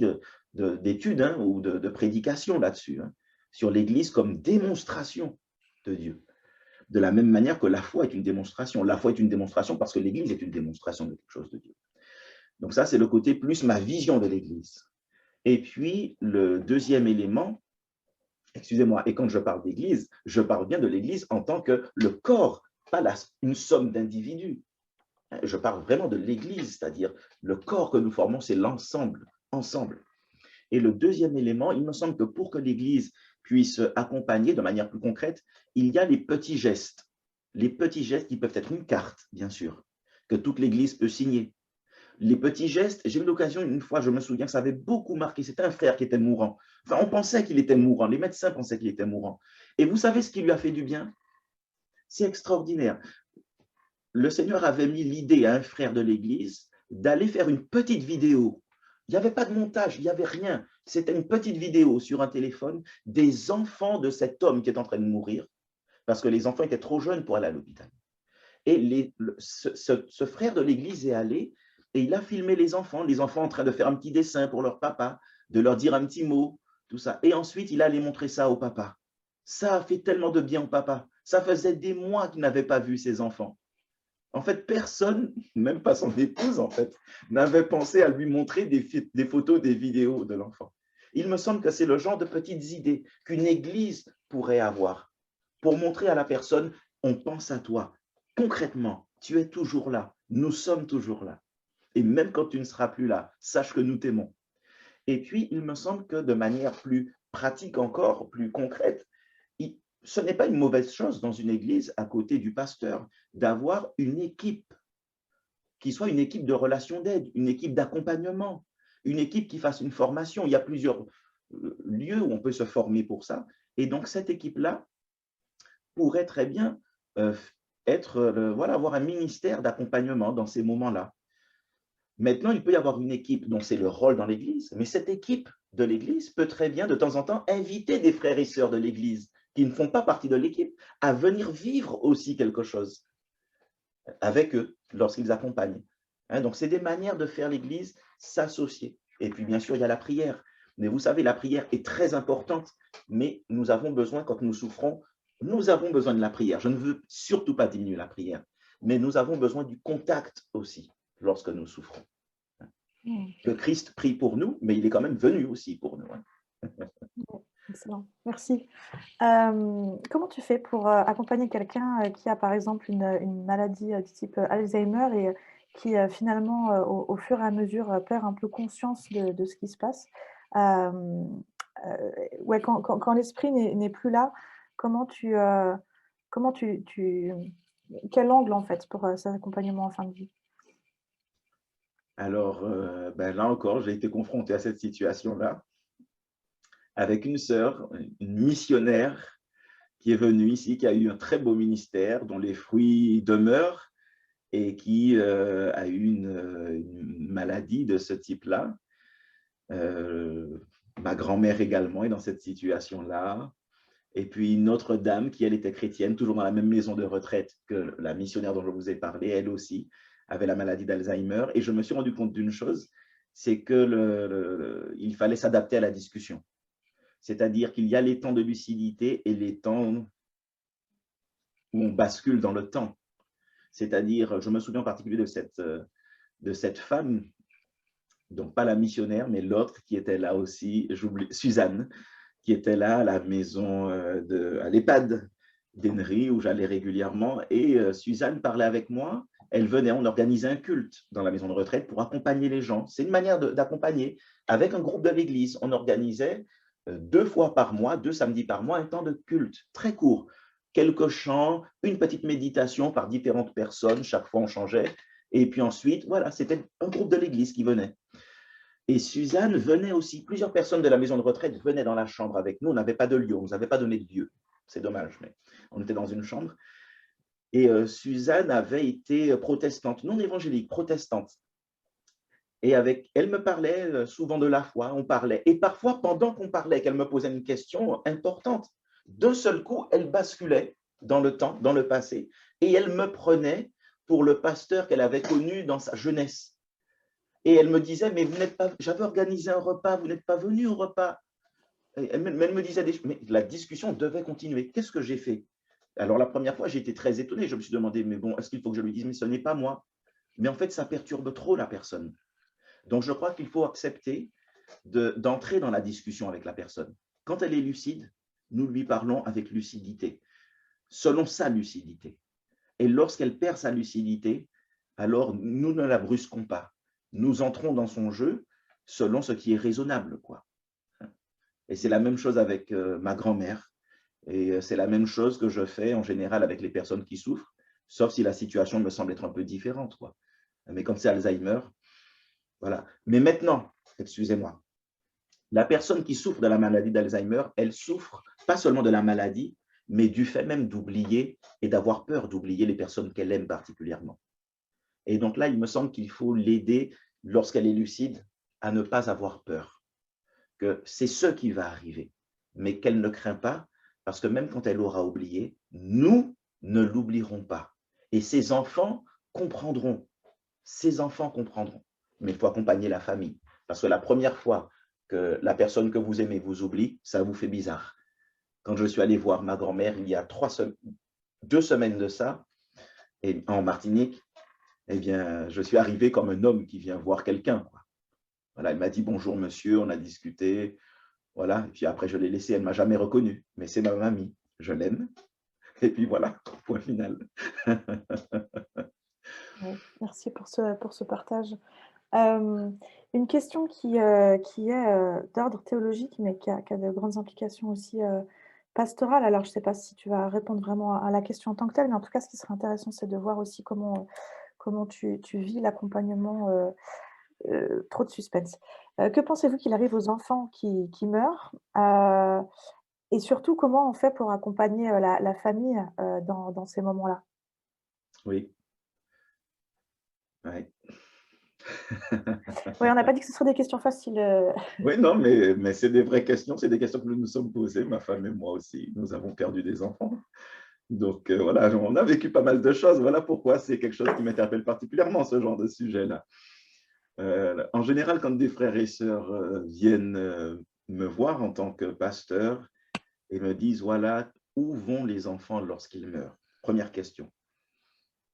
d'études ou de prédications là-dessus, sur l'Église comme démonstration de Dieu. De la même manière que la foi est une démonstration. La foi est une démonstration parce que l'Église est une démonstration de quelque chose de Dieu. Donc ça, c'est le côté plus ma vision de l'Église. Et puis, le deuxième élément, excusez-moi, et quand je parle d'Église, je parle bien de l'Église en tant que le corps, pas une somme d'individus. Je parle vraiment de l'Église, c'est-à-dire le corps que nous formons, c'est l'ensemble, ensemble. Et le deuxième élément, il me semble que pour que l'Église puisse accompagner de manière plus concrète, il y a les petits gestes. Les petits gestes qui peuvent être une carte, bien sûr, que toute l'Église peut signer. Les petits gestes, j'ai eu l'occasion une fois, je me souviens, ça avait beaucoup marqué, c'était un frère qui était mourant. Enfin, on pensait qu'il était mourant, les médecins pensaient qu'il était mourant. Et vous savez ce qui lui a fait du bien? C'est extraordinaire. Le Seigneur avait mis l'idée à un frère de l'Église d'aller faire une petite vidéo. Il n'y avait pas de montage, il n'y avait rien. C'était une petite vidéo sur un téléphone des enfants de cet homme qui est en train de mourir, parce que les enfants étaient trop jeunes pour aller à l'hôpital. Et ce frère de l'Église est allé et il a filmé les enfants en train de faire un petit dessin pour leur papa, de leur dire un petit mot, tout ça. Et ensuite, il allait montrer ça au papa. Ça a fait tellement de bien au papa. Ça faisait des mois qu'il n'avait pas vu ses enfants. En fait, personne, même pas son épouse, en fait, n'avait pensé à lui montrer des photos, des vidéos de l'enfant. Il me semble que c'est le genre de petites idées qu'une église pourrait avoir pour montrer à la personne, on pense à toi. Concrètement, tu es toujours là. Nous sommes toujours là. Et même quand tu ne seras plus là, sache que nous t'aimons. Et puis, il me semble que de manière plus pratique encore, plus concrète, ce n'est pas une mauvaise chose dans une église, à côté du pasteur, d'avoir une équipe qui soit une équipe de relations d'aide, une équipe d'accompagnement, une équipe qui fasse une formation. Il y a plusieurs lieux où on peut se former pour ça. Et donc, cette équipe-là pourrait très bien être, voilà, avoir un ministère d'accompagnement dans ces moments-là. Maintenant, il peut y avoir une équipe dont c'est le rôle dans l'Église, mais cette équipe de l'Église peut très bien, de temps en temps, inviter des frères et sœurs de l'Église qui ne font pas partie de l'équipe à venir vivre aussi quelque chose avec eux lorsqu'ils accompagnent. Donc, c'est des manières de faire l'Église s'associer. Et puis, bien sûr, il y a la prière. Mais vous savez, la prière est très importante, mais nous avons besoin, quand nous souffrons, Nous avons besoin de la prière. Je ne veux surtout pas diminuer la prière, mais nous avons besoin du contact aussi lorsque nous souffrons. Mmh. Que Christ prie pour nous, mais il est quand même venu aussi pour nous, hein. Ouais, excellent, merci. Comment tu fais pour, accompagner quelqu'un, qui a par exemple une maladie, du type, Alzheimer et qui, finalement, au fur et à mesure, perd un peu conscience de ce qui se passe? Hem, ouais, quand l'esprit n'est plus là, comment comment quel angle en fait pour, cet accompagnement en fin de vie? Alors, ben, là encore, j'ai été confronté à cette situation-là avec une sœur, une missionnaire qui est venue ici, qui a eu un très beau ministère dont les fruits demeurent et qui a eu une maladie de ce type-là. Ma grand-mère également est dans cette situation-là. Et puis une autre dame qui, elle, était chrétienne, toujours dans la même maison de retraite que la missionnaire dont je vous ai parlé, elle aussi avait la maladie d'Alzheimer. Et je me suis rendu compte d'une chose, c'est que il fallait s'adapter à la discussion. C'est-à-dire qu'il y a les temps de lucidité et les temps où on bascule dans le temps. C'est-à-dire, je me souviens en particulier de cette femme, donc pas la missionnaire, mais l'autre qui était là aussi, j'oublie, Suzanne, qui était là à la maison, à l'EHPAD d'Henry, où j'allais régulièrement. Et Suzanne parlait avec moi. Elle venait, on organisait un culte dans la maison de retraite pour accompagner les gens. C'est une manière d'accompagner. Avec un groupe de l'église, on organisait 2 fois par mois, 2 samedis par mois, un temps de culte très court. Quelques chants, une petite méditation par différentes personnes. Chaque fois, on changeait. Et puis ensuite, voilà, c'était un groupe de l'église qui venait. Et Suzanne venait aussi, plusieurs personnes de la maison de retraite venaient dans la chambre avec nous. On n'avait pas de lieu, on ne nous avait pas donné de lieu. C'est dommage, mais on était dans une chambre. Et Suzanne avait été protestante, non évangélique, protestante. Et elle me parlait souvent de la foi, on parlait. Et parfois, pendant qu'on parlait, qu'elle me posait une question importante, d'un seul coup, elle basculait dans le temps, dans le passé, et elle me prenait pour le pasteur qu'elle avait connu dans sa jeunesse. Et elle me disait, mais vous n'êtes pas, j'avais organisé un repas, vous n'êtes pas venu au repas. Elle me disait, mais la discussion devait continuer. Qu'est-ce que j'ai fait? Alors la première fois, j'ai été très étonné. Je me suis demandé, mais bon, est-ce qu'il faut que je lui dise, mais ce n'est pas moi. Mais en fait, ça perturbe trop la personne. Donc je crois qu'il faut accepter d'entrer dans la discussion avec la personne. Quand elle est lucide, nous lui parlons avec lucidité, selon sa lucidité. Et lorsqu'elle perd sa lucidité, alors nous ne la brusquons pas. Nous entrons dans son jeu selon ce qui est raisonnable, quoi. Et c'est la même chose avec ma grand-mère. Et c'est la même chose que je fais en général avec les personnes qui souffrent, sauf si la situation me semble être un peu différente, quoi. Mais quand c'est Alzheimer, voilà. Mais maintenant, excusez-moi, la personne qui souffre de la maladie d'Alzheimer, elle souffre pas seulement de la maladie, mais du fait même d'oublier et d'avoir peur d'oublier les personnes qu'elle aime particulièrement. Et donc là, il me semble qu'il faut l'aider, lorsqu'elle est lucide, à ne pas avoir peur, que c'est ce qui va arriver, mais qu'elle ne craint pas, parce que même quand elle aura oublié, nous ne l'oublierons pas. Et ses enfants comprendront. Ses enfants comprendront. Mais il faut accompagner la famille, parce que la première fois que la personne que vous aimez vous oublie, ça vous fait bizarre. Quand je suis allé voir ma grand-mère il y a 2 semaines de ça, et en Martinique, eh bien, je suis arrivé comme un homme qui vient voir quelqu'un. Voilà, elle m'a dit bonjour monsieur, on a discuté, voilà, et puis après je l'ai laissée, elle ne m'a jamais reconnu, mais c'est ma mamie, je l'aime, et puis voilà, point final. Ouais, merci pour ce partage. Hem, une question qui est, d'ordre théologique, mais qui a de grandes implications aussi, pastorales. Alors je ne sais pas si tu vas répondre vraiment à la question en tant que telle, mais en tout cas, ce qui serait intéressant, c'est de voir aussi comment tu vis l'accompagnement, trop de suspense. Que pensez-vous qu'il arrive aux enfants qui meurent? Et surtout, comment on fait pour accompagner, la famille, dans ces moments-là? Oui, ouais. Oui, on n'a pas dit que ce serait des questions faciles, Oui, non, mais c'est des vraies questions, c'est des questions que nous nous sommes posées, ma femme et moi aussi, nous avons perdu des enfants. Donc voilà, on a vécu pas mal de choses, voilà pourquoi c'est quelque chose qui m'interpelle particulièrement, ce genre de sujet-là. En général, quand des frères et sœurs viennent me voir en tant que pasteur et me disent, voilà, où vont les enfants lorsqu'ils meurent? Première question.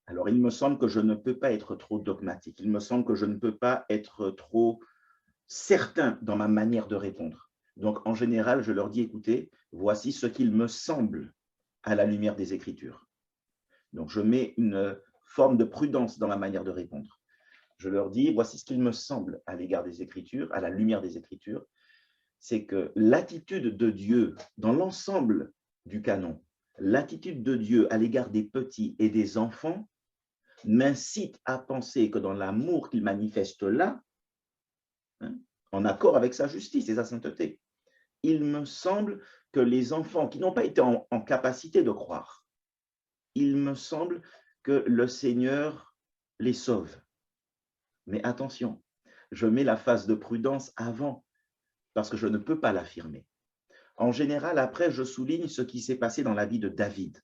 Alors, il me semble que je ne peux pas être trop dogmatique. Il me semble que je ne peux pas être trop certain dans ma manière de répondre. Donc, en général, je leur dis, écoutez, voici ce qu'il me semble à la lumière des Écritures. Donc, je mets une forme de prudence dans ma manière de répondre. Je leur dis, voici ce qu'il me semble à l'égard des Écritures, à la lumière des Écritures, c'est que l'attitude de Dieu dans l'ensemble du canon, l'attitude de Dieu à l'égard des petits et des enfants m'incite à penser que dans l'amour qu'il manifeste là, hein, en accord avec sa justice et sa sainteté, il me semble que les enfants qui n'ont pas été en capacité de croire, il me semble que le Seigneur les sauve. Mais attention, je mets la phase de prudence avant, parce que je ne peux pas l'affirmer. En général, après, je souligne ce qui s'est passé dans la vie de David.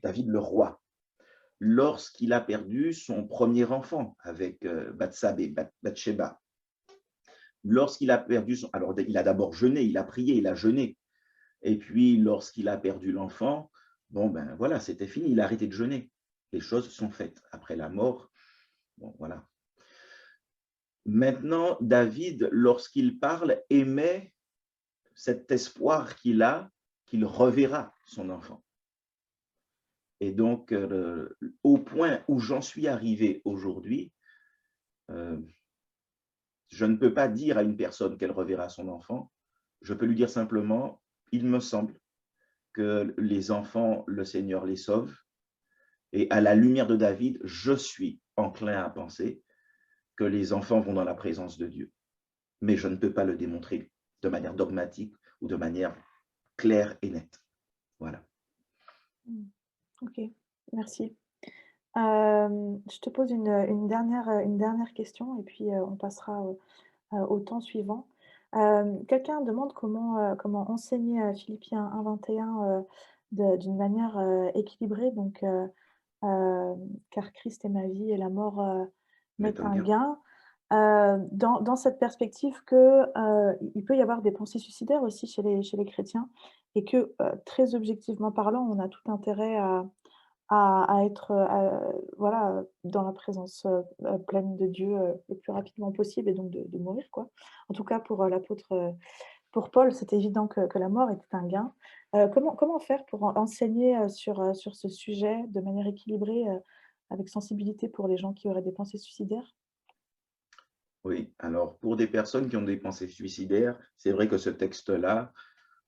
David le roi, lorsqu'il a perdu son premier enfant avec Bathsheba. Lorsqu'il a perdu son... Alors, il a d'abord jeûné, il a prié, il a jeûné. Et puis, lorsqu'il a perdu l'enfant, bon, ben voilà, c'était fini, il a arrêté de jeûner. Les choses sont faites. Après la mort, bon, voilà. Maintenant, David, lorsqu'il parle, émet cet espoir qu'il a, qu'il reverra son enfant. Et donc, au point où j'en suis arrivé aujourd'hui, je ne peux pas dire à une personne qu'elle reverra son enfant. Je peux lui dire simplement, il me semble que les enfants, le Seigneur les sauve. Et à la lumière de David, je suis enclin à penser que les enfants vont dans la présence de Dieu. Mais je ne peux pas le démontrer de manière dogmatique ou de manière claire et nette. Voilà. Ok, merci. Je te pose une dernière question et puis on passera au temps suivant. Quelqu'un demande comment enseigner Philippiens 1:21 d'une manière équilibrée, donc car Christ est ma vie et la mort m'est M'est un un gain. gain. Dans cette perspective que il peut y avoir des pensées suicidaires aussi chez les chrétiens et que très objectivement parlant, on a tout intérêt à être, voilà, dans la présence, pleine de Dieu, le plus rapidement possible et donc de mourir, quoi. En tout cas pour, l'apôtre, pour Paul, c'était évident que la mort était un gain. Comment faire pour enseigner, sur ce sujet de manière équilibrée, avec sensibilité pour les gens qui auraient des pensées suicidaires? Oui, alors pour des personnes qui ont des pensées suicidaires, c'est vrai que ce texte-là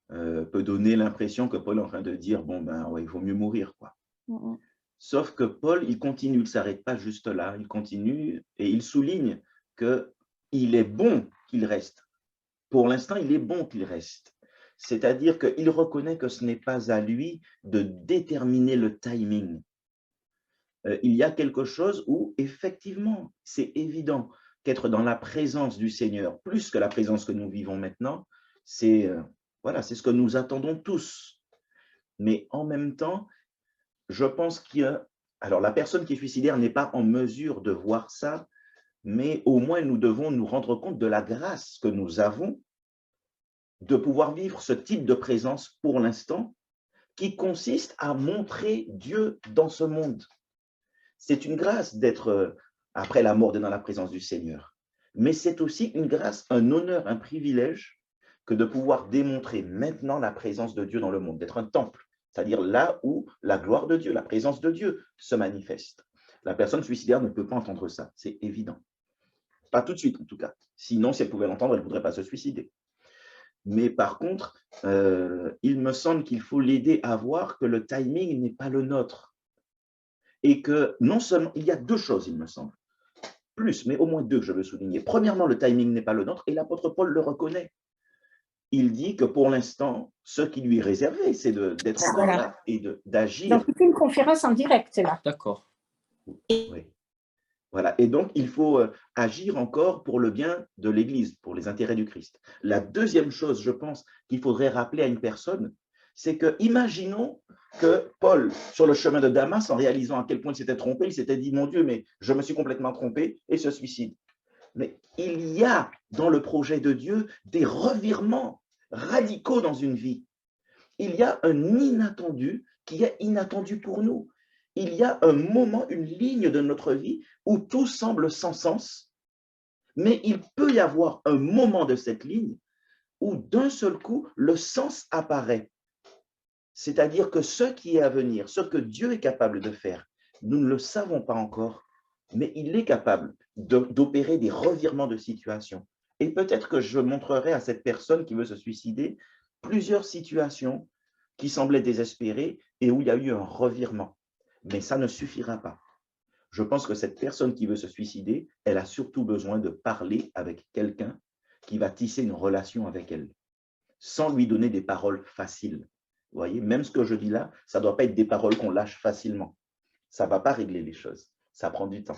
peut donner l'impression que Paul est en train de dire, bon, ben, ouais, il vaut mieux mourir, quoi. Mmh mh. Sauf que Paul, il continue, il ne s'arrête pas juste là, il continue et il souligne qu'il est bon qu'il reste. Pour l'instant, il est bon qu'il reste. C'est-à-dire qu'il reconnaît que ce n'est pas à lui de déterminer le timing. Il y a quelque chose où, effectivement, c'est évident qu'être dans la présence du Seigneur, plus que la présence que nous vivons maintenant, c'est voilà, c'est ce que nous attendons tous. Mais en même temps, je pense alors la personne qui est suicidaire n'est pas en mesure de voir ça, mais au moins nous devons nous rendre compte de la grâce que nous avons de pouvoir vivre ce type de présence pour l'instant, qui consiste à montrer Dieu dans ce monde. C'est une grâce d'être, après la mort, dans la présence du Seigneur. Mais c'est aussi une grâce, un honneur, un privilège que de pouvoir démontrer maintenant la présence de Dieu dans le monde, d'être un temple, c'est-à-dire là où la gloire de Dieu, la présence de Dieu se manifeste. La personne suicidaire ne peut pas entendre ça, c'est évident. Pas tout de suite, en tout cas. Sinon, si elle pouvait l'entendre, elle ne voudrait pas se suicider. Mais par contre, il me semble qu'il faut l'aider à voir que le timing n'est pas le nôtre. Et que non seulement, il y a deux choses, il me semble, plus, mais au moins deux que je veux souligner. Premièrement, le timing n'est pas le nôtre, et l'apôtre Paul le reconnaît. Il dit que pour l'instant, ce qui lui est réservé, c'est d'être encore Voilà. là et d'agir. Donc, c'est une conférence en direct, là. D'accord. Oui. Voilà. Et donc, il faut agir encore pour le bien de l'Église, pour les intérêts du Christ. La deuxième chose, je pense, qu'il faudrait rappeler à une personne, c'est que, imaginons que Paul, sur le chemin de Damas, en réalisant à quel point il s'était trompé, il s'était dit, mon Dieu, mais je me suis complètement trompé, et se suicide. Mais il y a dans le projet de Dieu des revirements radicaux dans une vie. il y a un inattendu qui est inattendu pour nous. Il y a un moment, une ligne de notre vie où tout semble sans sens, mais il peut y avoir un moment de cette ligne où d'un seul coup, le sens apparaît. C'est-à-dire que ce qui est à venir, ce que Dieu est capable de faire, nous ne le savons pas encore, mais il est capable d'opérer des revirements de situation. Et peut-être que je montrerai à cette personne qui veut se suicider plusieurs situations qui semblaient désespérées et où il y a eu un revirement. Mais ça ne suffira pas. Je pense que cette personne qui veut se suicider, elle a surtout besoin de parler avec quelqu'un qui va tisser une relation avec elle, sans lui donner des paroles faciles. Vous voyez, même ce que je dis là, ça ne doit pas être des paroles qu'on lâche facilement. Ça ne va pas régler les choses. Ça prend du temps.